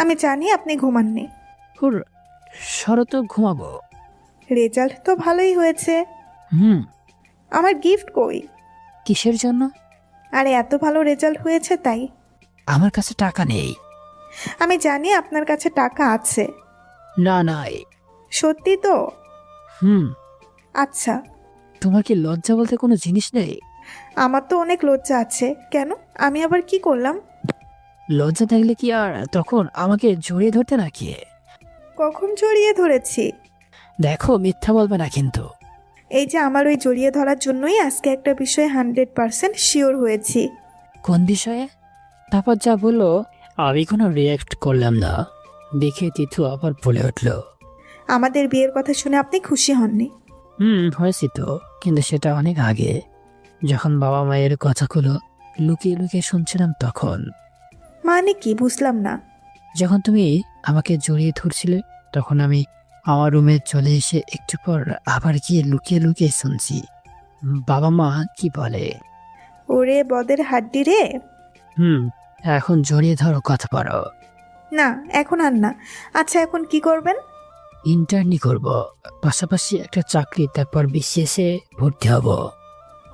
আমি জানি আপনি ঘুমাননি। হুর, শরত ঘুমাবো। রেজাল্ট তো ভালোই হয়েছে। আমার গিফট কই? কিসের জন্য? আরে এত ভালো রেজাল্ট হয়েছে তাই। আমার কাছে টাকা নেই। আমি জানি আপনার কাছে টাকা আছে। না নাই। সত্যি তো? আচ্ছা। তোমার কি লজ্জা বলতে কোনো জিনিস নেই? আমার তো অনেক লজ্জা আছে। কেন, আমি আবার কি করলাম? লজ্জা থাকলে কি আর তখন আমাকে জড়িয়ে ধরতে নাকি? কখন জড়িয়ে ধরেছি? দেখো, মিথ্যা বলবে না কিন্তু। এই যে আমার ওই জড়িয়ে ধরার জন্যই আজকে একটা বিষয়ে 100% শিওর হয়েছি। কোন বিষয়ে? তারপর যা বললো আমি কোনো রিয়াক্ট করলাম না। দেখে তিথু আবার বলে উঠল, আমাদের বিয়ের কথা শুনে আপনি খুশি হননি? হয়েছি তো, কিন্তু সেটা অনেক আগে, যখন বাবা মায়ের কথাগুলো লুকিয়ে লুকিয়ে শুনছিলাম তখন। মানে কি, বুঝলাম না। যখন তুমি আমাকে জড়িয়ে ধরছিলে তখন আমি আমার রুমে চলে এসে একটু পর আবার গিয়ে লুকিয়ে লুকিয়ে শুনছি বাবা মা কি বলে। ওরে বদের হাড্ডি রে। এখন জড়িয়ে ধরো, কথা বলো। না, এখন আর না। আচ্ছা, এখন কি করবেন? ইন্টার্নি করব, পাশাপাশি একটা চাকরি, তারপর বিসিএসে ভর্তি হব।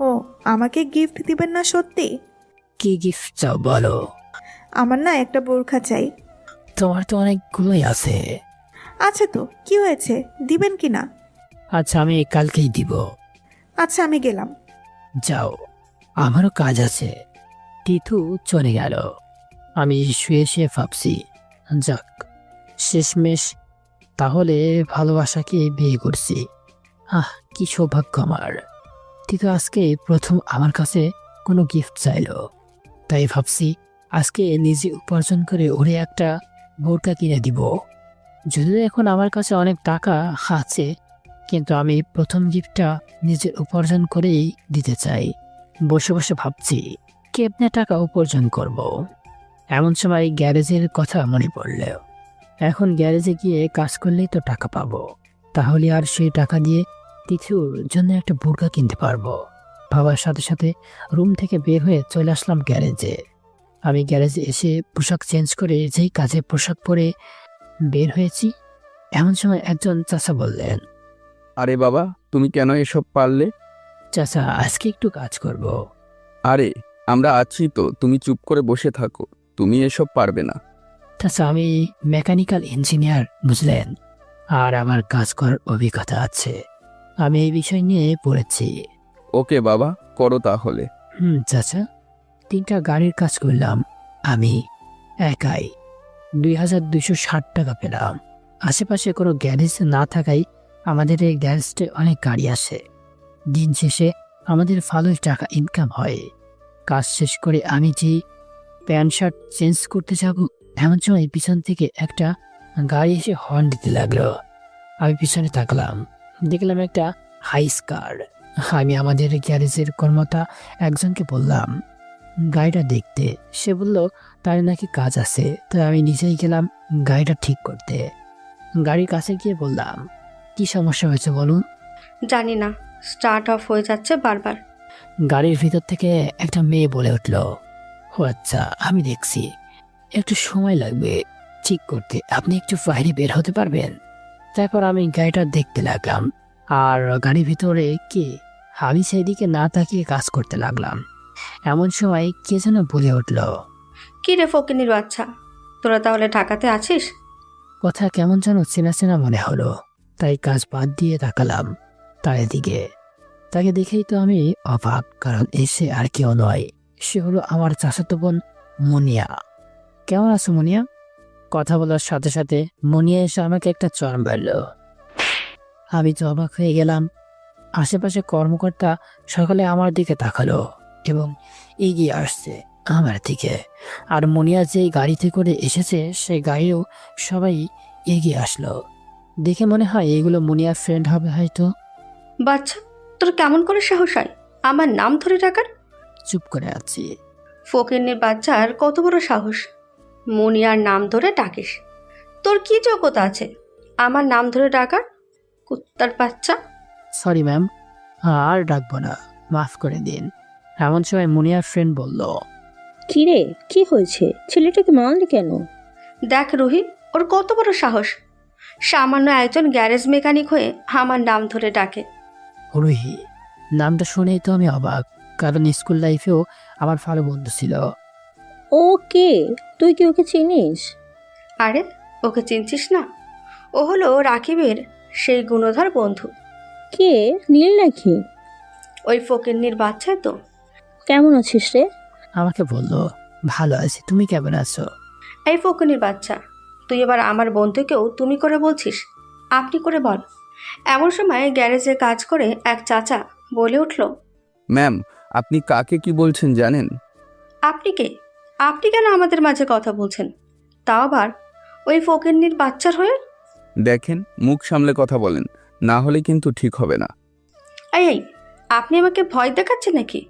ও, আমাকে গিফট দিবেন না সত্যি? কি গিফট চাও বলো? আমার না একটা বোরখা চাই। তোমার তো অনেকগুলোই আছে। আচ্ছা তো কি হয়েছে, দিবেন কি না? আচ্ছা, আমি কালকেই দিব। আচ্ছা, আমি গেলাম। যাও, আমারও কাজ আছে। তিথু চলে গেল। আমি শুয়ে শুয়ে ভাবছি, যাক শেষমেশ তাহলে ভালোবাসাকে বিয়ে করছি। কি সৌভাগ্য আমার। তিথু আজকে প্রথম আমার কাছে কোনো গিফট চাইলো, তাই ভাবছি আজকে নিজে উপার্জন করে ওরে একটা বোরকা কিনে দিব। যদিও এখন আমার কাছে অনেক টাকা আছে, কিন্তু আমি প্রথম গিফটটা নিজের উপার্জন করেই দিতে চাই। বসে বসে ভাবছি কেমনে টাকা উপার্জন করব। এমন সময় গ্যারেজের কথা মনে পড়ল। এখন গ্যারেজে গিয়ে কাজ করলেই তো টাকা পাবো, তাহলে আর সেই টাকা দিয়ে তিথুর জন্য একটা বোরকা কিনতে পারবো। ভাবার সাথে সাথে রুম থেকে বের হয়ে চলে আসলাম গ্যারেজে। আমি গ্যারেজে এসে পোশাক চেঞ্জ করে যেই কাজে পোশাক পরে বের হয়েছি, এমন সময় একজন চাচা বললেন, আরে বাবা, তুমি কেন এসব পারলে? চাচা, আজকে একটু কাজ করব। আরে আমরা আছি তো, তুমি চুপ করে বসে থাকো, তুমি এসব পারবে না। তাছাড়া আমি মেকানিক্যাল ইঞ্জিনিয়ার, বুঝলেন, আর আমার কাজ করার অভিজ্ঞতা আছে। আমি এই বিষয় নিয়ে পড়েছি। ওকে বাবা, করো তাহলে। চাচা, 3টা গাড়ির কাজ করলাম আমি একাই। 2260 টাকা পেলাম। আশেপাশে কোনো গ্যারেজ না থাকায় আমাদের এই গ্যারেজে অনেক গাড়ি আসে। দিন শেষে আমাদের ভালোই টাকা ইনকাম হয়। কাজ শেষ করে আমি যে প্যান্ট শার্ট চেঞ্জ করতে যাব, এমন সময় পিছন থেকে একটা গাড়ি এসে হর্ন দিতে লাগলো। আমি পিছনে তাকলাম, দেখলাম একটা হাইস কার। আমি আমাদের গ্যারেজের কর্মতা একজনকে বললাম গাড়িটা দেখতে। সে বলল তার নাকি কাজ আছে। তাই আমি নিজেই গেলাম গাড়িটা ঠিক করতে। গাড়ির কাছে গিয়ে বললাম, কি সমস্যা হয়েছে বলুন। জানি না, স্টার্ট অফ হয়ে যাচ্ছে বারবার। গাড়ির ভিতর থেকে একটা মেয়ে বলে উঠল, ও আচ্ছা, আমি দেখছি, একটু সময় লাগবে ঠিক করতে, আপনি একটু বাইরে বের হতে পারবেন? তারপর আমি গাড়িটা দেখতে লাগলাম, আর গাড়ির ভিতরে কে, আমি সেদিকে না তাকিয়ে কাজ করতে লাগলাম। এমন সময় কে যেন বলে উঠল, কি রে ফকিনির বাচ্চা, তোরা তাহলে ঢাকাতে আছিস? কথা কেমন যেন চেনা চেনা মনে হলো। তাই কাজ বাদ দিয়ে তাকালাম তার দিকে। তাকে দেখেই তো আমি অবাক, কারণ এসে আর কেউ নয়, সে হলো আমার চাচাতো বোন মুনিয়া। কেমন আছো মুনিয়া? কথা বলার সাথে সাথে মুনিয়া এসে আমাকে একটা চড় মারল। আমি তো অবাক হয়ে গেলাম। আশেপাশে কর্মকর্তা সকালে আমার দিকে তাকালো এবং এগিয়ে আসছে আমার দিকে। আর মুনিয়া যেই গাড়িতে করে এসেছে সেই গাড়িও সবাই এগিয়ে আসলো। দেখে মনে হয় এগুলো মুনিয়ার ফ্রেন্ড হবে হয়তো। বাচ্চা, তোর কেমন করে সাহস হয় আমার নাম ধরে ডাকার? চুপ করে আছি। ফকিন্নির বাচ্চার কত বড় সাহস, মুনিয়ার নাম ধরে ডাকিস? তোর কি যোগ্যতা আছে আমার নাম ধরে ডাকার, কুত্তার বাচ্চা? সরি ম্যাম, আর ডাকবো না, মাফ করে দিন। এমন সময় মুনিয়ার ফ্রেন্ড বলল, কি রে, কি হয়েছে? ছেলেটাকে মারলি কেন? দেখ রুহি, ওর কত বড় সাহস, সামান্য একজন গ্যারেজ মেকানিক হয়ে আমার নাম ধরে ডাকে। রুহি নামটা শুনেই তো আমি অবাক, কারণ স্কুল লাইফেও আমার ভালো বন্ধু ছিল। ও কে? তুই কি ওকে চিনিস? আরে, ওকে চিনছিস না? ও হলো রাকিবের সেই গুণধর বন্ধু। কে, নীল নাকি? ওই ফকিন্নির বাচ্চাই তো। কেমন আছিস রে? আমাকে বলল, ভালো আছি, তুমি কেমন আছো? এই ফকিন্নির বাচ্চা, তুই এবার আমার বন্ধুকেও তুমি করে বলছিস, আপনি করে বল। এমন সময় গ্যারেজে কাজ করে এক চাচা বলে উঠল, ম্যাম, আপনি কাকে কি বলছেন জানেন? আপনি কে? আপনি কেন আমাদের মাঝে কথা বলছেন, তাও আবার ওই ফকিন্নির বাচ্চার হয়ে? দেখেন, মুখ সামলে কথা বলেন, না হলে কিন্তু ঠিক হবে না। এই, আপনি আমাকে ভয় দেখাচ্ছেন নাকি?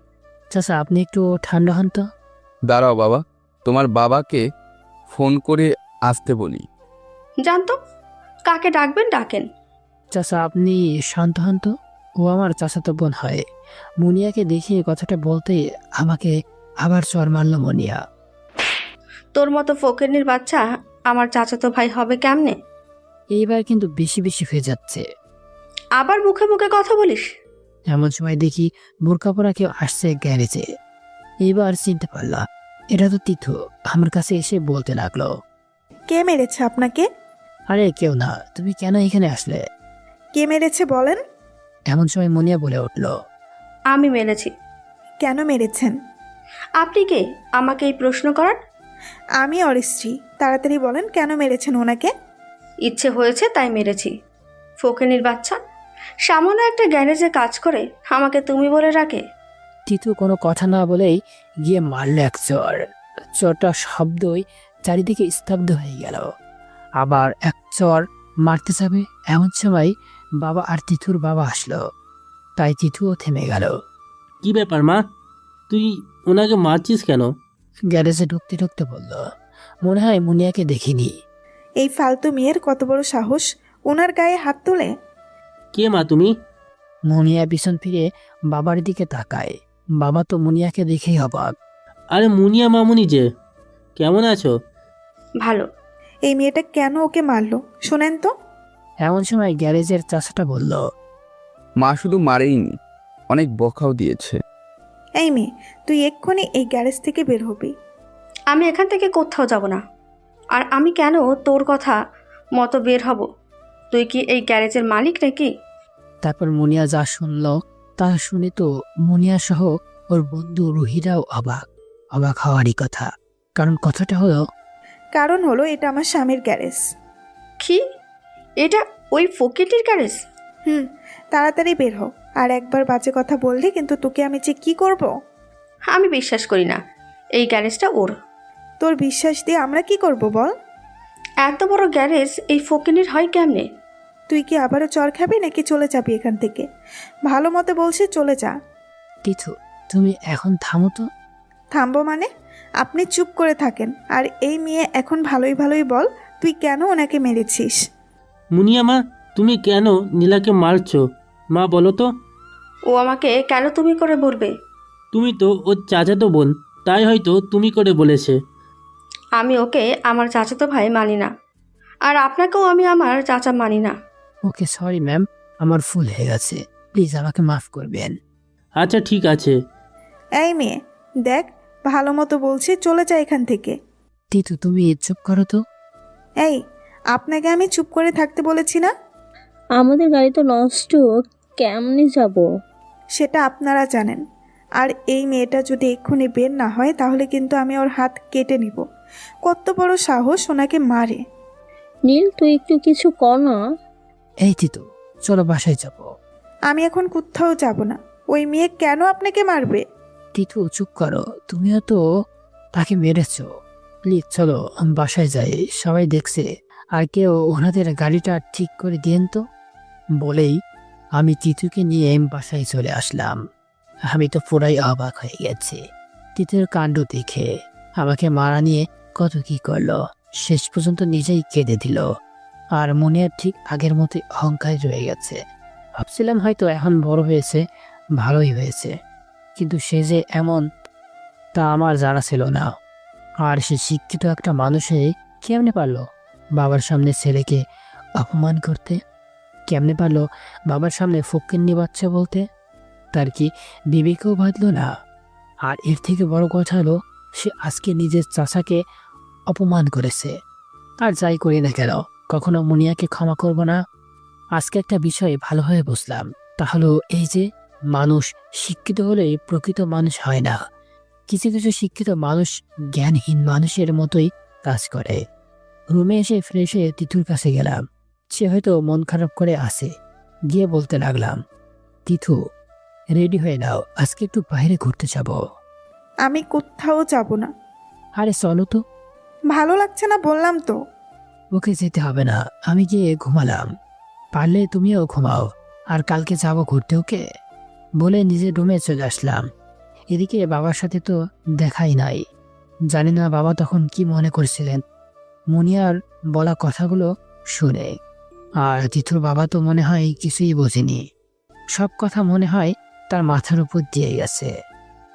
চাচা, আপনি একটু ঠান্ডা হন তো। দাঁড়াও বাবা, তোমার বাবাকে ফোন করে আসতে বলি। জানতো, কাকে ডাকবেন ডাকেন। চাচা, আপনি শান্ত হন তো। ও আমার চাচাতো বোন হয়। মুনিয়াকে দেখিয়ে কথাটা বলতে আমাকে আবার চড় মারল মুনিয়া। তোর মতো ফকিন্নির বাচ্চা আমার চাচাতো ভাই হবে কেমনে? এইবার কিন্তু বেশি বেশি হয়ে যাচ্ছে। আবার মুখে মুখে কথা বলিস। এমন সময় দেখি বোরকা পরা কেউ আসছে গ্যারেজে। এইবার চিনতে পারলাম, এটা তো তিথু। আমার কাছে এসে বলতে লাগলো, কে মেরেছে আপনাকে? আরে কেউ না, তুমি কেন এখানে আসলে? কে মেরেছে বলেন? এমন সময় মুনিয়া বলে উঠল, আমি মেরেছি। কেন মেরেছেন? আপনি কে আমাকে এই প্রশ্ন করার? আমি ওর স্ত্রী, তাড়াতাড়ি বলেন কেন মেরেছেন ওনাকে? ইচ্ছে হয়েছে তাই মেরেছি। ফকিন্নির বাচ্চা, সামান্য একটা গ্যারেজে কাজ করে আমাকে তুমি বলে রাখে? তিথু কোনো কথা না বলেই গিয়ে মারল এক চড়। চড়টা শব্দই চারিদিকে স্তব্ধ হয়ে গেল। আবার এক চড় মারতে যাবে, এমন সময় বাবা আর তিথুর বাবা আসলো। তাই তিথুও থেমে গেল। কি ব্যাপার মা, তুই ওনাকে মারছিস কেন? গ্যারেজে ঢুকতে ঢুকতে বলল, মনে হয় মুনিয়াকে দেখিনি। এই ফালতু মেয়ের কত বড় সাহস, ওনার গায়ে হাত তোলে। কে মা তুমি? মুনিয়া পিছন ফিরে বাবার দিকে তাকায়। বাবা তো মুনিয়াকে দেখেই অবাক। আরে মুনিয়া মামুনি যে, কেমন আছো? ভালো। এই মেয়েটা কেন ওকে মারলো শোনেন তো? এমন সময় গ্যারেজের চাচাটা বলল, মা শুধু মারেইনি, অনেক বকাও দিয়েছে। এই মেয়ে, তুই এক্ষুনি এই গ্যারেজ থেকে বের হবি। আমি এখান থেকে কোথাও যাব না। আর আমি কেন তোর কথা মতো বের হব? তুই কি এই গ্যারেজের মালিক নাকি? তারপর মুনিয়া যা শুনল তা শুনে তো মুনিয়া সহ ওর বন্ধু রুহিরাও অবাক অবাক হওয়ারই কথা। কারণ কথাটা হলো, কারণ হলো এটা আমার স্বামীর গ্যারেজ। কি? এটা ওই ফকিরটির গ্যারেজ? তাড়াতাড়ি বের হ, আর একবার বাজে কথা বললি কিন্তু তোকে আমি যে কি করব। আমি বিশ্বাস করি না এই গ্যারেজটা ওর। তোর বিশ্বাস দিয়ে আমরা কি করব বল? এত বড় গ্যারেজ এই ফকিনির হয় কেমনে? তুই কি আবারও চর খাবি নাকি চলে যাবি এখান থেকে? ভালো মতো বলছি চলে যা। তিথু তুমি এখন থামো তো। থামবো মানে? আপনি চুপ করে থাকেন। আর এই মেয়ে এখন ভালোই ভালোই বল, তুই কেন ওনাকে মেরেছিস? মুনিয়া মা, তুমি কেন নীলাকে মারছো? মা বলো তো। ও আমাকে কেন তুমি করে বলবে? তুমি তো ওর চাচাতো বোন, তাই হয়তো তুমি করে বলেছে। আমি ওকে আমার চাচাতো ভাই মানি না, আর আপনাকেও আমি আমার চাচা মানি না। ওকে সরি ম্যাম, আমার ভুল হয়ে গেছে, প্লিজ আমাকে মাফ করবেন। আচ্ছা ঠিক আছে। এই মেয়ে দেখ, ভালো মতো বলছি চলে যা এখান থেকে। তিথু তুমি চুপ করো তো। এই, আপনাকে আমি চুপ করে থাকতে বলেছি না? আমাদের গাড়ি তো নষ্ট, কেমনে যাব? সেটা আপনারা জানেন। আর এই মেয়েটা যদি এক্ষুনি বের না হয় তাহলে কিন্তু আমি ওর হাত কেটে নিব। কত বড় সাহস ওনাকে মারে! নীল তুই একটু কিছু কর না। এই তিথু চলো বাসায় যাব। আমি এখন কোথাও যাব না। ওই মেয়ে কেন আপনাকে মারবে? তিথু চুপ করো, তুমিও তো তাকে মেরেছো। প্লিজ চলো বাসায় যাই, সবাই দেখছে। আর কেউ ওনাদের গাড়িটা ঠিক করে দিয়েন তো। বলেই আমি তিথুকে নিয়ে বাসায় চলে আসলাম। আমি তো পুরাই অবাক হয়ে গেছি তিথুর কাণ্ড দেখে। আমাকে মারা নিয়ে কত কি করলো, শেষ পর্যন্ত নিজেই কেঁদে দিল। আর মনে ঠিক আগের মতোই অহংকার রয়ে গেছে। ভাবছিলাম হয়তো এখন বড় হয়েছে, ভালোই হয়েছে, কিন্তু সে যে এমন তা আমার জানা ছিল না। আর সে শিক্ষিত একটা মানুষে কেমনে পারলো বাবার সামনে ছেলেকে অপমান করতে? কেমনে পারলো বাবার সামনে ফকিন্নি বাচ্চা বলতে? তার কি বিবেকেও বাঁধল না? আর এর থেকে বড় কথা হলো, সে আজকে নিজের চাচাকে অপমান করেছে। আর যাই করি না কেন, কখনো মুনিয়াকে ক্ষমা করব না। আজকে একটা বিষয় ভালোভাবে বুঝলাম, তা হলো এই যে মানুষ শিক্ষিত হলেই প্রকৃত মানুষ হয় না। কিছু কিছু শিক্ষিত মানুষ জ্ঞানহীন মানুষের মতোই কাজ করে। রুমে এসে ফ্রেশ হয়ে তিথুর কাছে গেলাম। সে হয়তো মন খারাপ করে আসে। গিয়ে বলতে লাগলাম, তিথু রেডি হয়ে নাও, আজকে একটু বাইরে ঘুরতে যাব। আমি কোথাও যাব না। আরে চলো তো। ভালো লাগছে না বললাম তো। ওকে যেতে হবে না, আমি গিয়ে ঘুমালাম। পারলে তুমিও ঘুমাও, আর কালকে যাব ঘুরতে ওকে। বলে নিজের রুমে চলে আসলাম। এদিকে বাবার সাথে তো দেখাই নাই, জানি না বাবা তখন কি মনে করছিলেন মুনিয়ার বলা কথাগুলো শুনে। আর তিথুর বাবা তো মনে হয় কিছুই বোঝেনি, সব কথা মনে হয় তার মাথার উপর দিয়ে গেছে।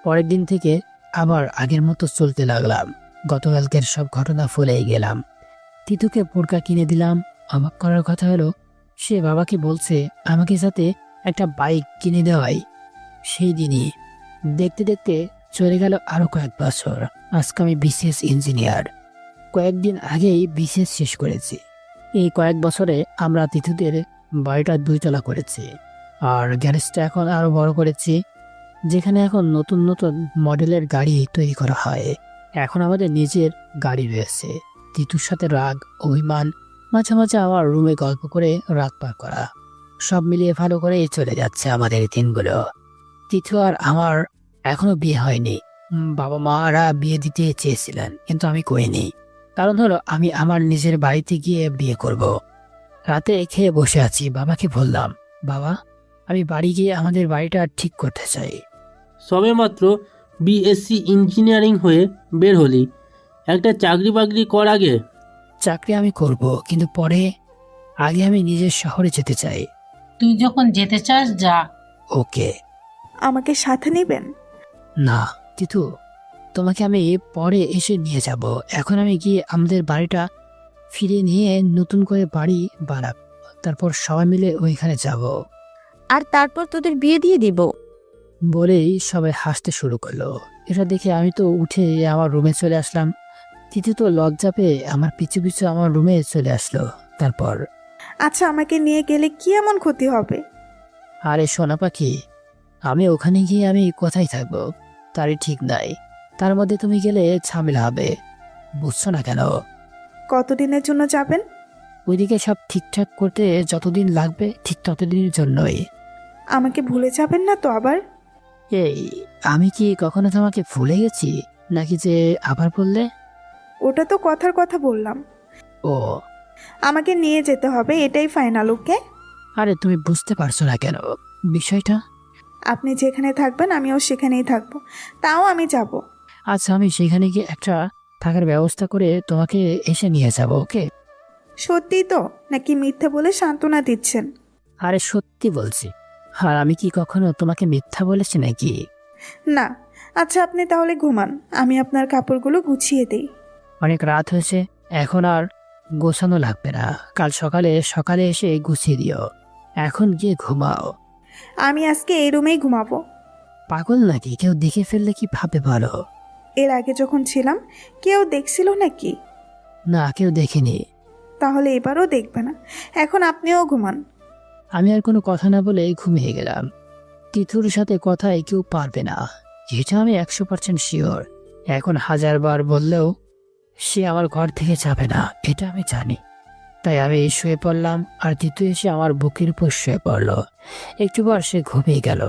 পরের দিন থেকে আবার আগের মতো চলতে লাগলাম। গতকালকের সব ঘটনা ভুলেই গেলাম। তিথুকে বোরকা কিনে দিলাম। অবাক করার কথা হলো, সে বাবাকে বলছে আমাকে যাতে একটা বাইক কিনে দেওয়াই। সেই দিনই দেখতে দেখতে চলে গেল আরো কয়েক বছর। আজকে আমি বিসিএস ইঞ্জিনিয়ার। কয়েকদিন আগেই বিসিএস শেষ করেছি। এই কয়েক বছরে আমরা তিথুদের বাড়িটা 2 তলা করেছি, আর গ্যারেজটা এখন আরো বড় করেছি, যেখানে এখন নতুন নতুন মডেলের গাড়ি তৈরি করা হয়। এখন আমাদের নিজের গাড়ি রয়েছে। তিথুর সাথে রাগ, অভিমান, মাঝে মাঝে আমার রুমে গল্প করে রাত পার করা, সব মিলিয়ে ভালো করে চলে যাচ্ছে আমাদের দিনগুলো। তিথু আর আমার এখনো বিয়ে হয়নি। বাবা মারা বিয়ে দিতে চেয়েছিলেন, কিন্তু আমি করিনি। কারণ হলো আমি আমার নিজের বাড়িতে গিয়ে বিয়ে করব। রাতে খেয়ে বসে আছি, বাবাকে বললাম, বাবা আমি বাড়ি গিয়ে আমাদের বাড়িটা ঠিক করতে চাই। সবেমাত্র বিএসসি ইঞ্জিনিয়ারিং হয়ে বের হলি, একটা চাকরি বাকরি কর আগে। চাকরি আমি করব, কিন্তু পরে, আগে আমি নিজের শহরে যেতে চাই। তুই যখন যেতে চাস যা। ওকে। আমাকে সাথে নেবেন? না তিথু, তোমাকে আমি পরে এসে নিয়ে যাব। এখন আমি গিয়ে আমাদের বাড়িটা ফিরে নিয়ে নতুন করে বাড়ি বানাব, তারপর সবাই মিলে ওইখানে যাব। আর তারপর তোদের বিয়ে দিয়ে দিব। বলেই সবাই হাসতে শুরু করলো। এটা দেখে আমি তো উঠে আমার রুমে চলে আসলাম। তিথি তো লজ্জা পেয়ে আমার পিছু পিছু আমার রুমে চলে আসলো। তারপর আচ্ছা, আমাকে নিয়ে গেলে কি এমন ক্ষতি হবে? আরে সোনা পাখি, আমি ওখানে গিয়ে আমি কোথায় থাকবো তারই ঠিক নাই। তার মধ্যে তুমি গেলে ঝামেলা হবে, বুঝছো না কেন? কতদিনের জন্য যাবেন? ওইদিকে সব ঠিকঠাক করতে যতদিন লাগবে ঠিক ততদিনের জন্যই। আমাকে ভুলে যাবেন না তো আবার? এই, আমি কি কখনো তোমাকে ভুলে গেছি নাকি যে আবার বললে? ওটা তো কথার কথা বললাম। ও, আমাকে নিয়ে যেতে হবে, এটাই ফাইনাল, ওকে? আরে তুমি বুঝতে পারছো না কেন বিষয়টা? আপনি যেখানে থাকবেন আমিও সেখানেই থাকবো, তাও আমি যাব। আচ্ছা, আমি সেখানে গিয়ে একটা থাকার ব্যবস্থা করে তোমাকে এসে নিয়ে যাব, ওকে? সত্যিই তো নাকি মিথ্যে বলে সান্ত্বনা দিচ্ছেন? আরে সত্যি বলছি। আর আমি কি কখনো তোমাকে মিথ্যা বলেছি নাকি? না। আচ্ছা, আপনি তাহলে ঘুমান, আমি আপনার কাপড়গুলো গুছিয়ে দিই। অনেক রাত হয়েছে, এখন আর গোছানো লাগবে না। কাল সকালে এসে গুছিয়ে দিও। এখন গিয়ে ঘুমাও। আমি আজকে এই রুমেই ঘুমাবো। পাগল নাকি? কেউ দেখে ফেললে কি ভাবে বলো? এর আগে যখন ছিলাম কেউ দেখছিল নাকি? না, কেউ দেখেনি। তাহলে এবারও দেখবে না। এখন আপনিও ঘুমান। আমি আর কোনো কথা না বলে ঘুমিয়ে গেলাম। তিথুর সাথে কথায় কেউ পারবে না, যেটা আমি 100% শিওর। এখন 1000বার বললেও সে আমার ঘর থেকে যাবে না, এটা আমি জানি। তাই আমি শুয়ে পড়লাম, আর তিথু এসে আমার বুকের উপর শুয়ে পড়ল। একটু পর সে ঘুমিয়ে গেল।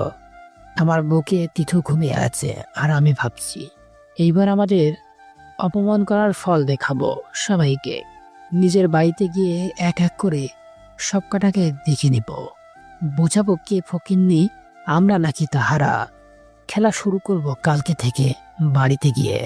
আমার বুকে তিথু ঘুমিয়ে আছে, আর আমি ভাবছি এইবার আমাদের অপমান করার ফল দেখাবো সবাইকে। নিজের বাড়িতে গিয়ে এক এক করে সব কটাকে দেখে নিব, বোঝাবো কে ফকিন্নি, আমরা নাকি তাহারা। খেলা শুরু করব কালকে থেকে বাড়িতে গিয়ে।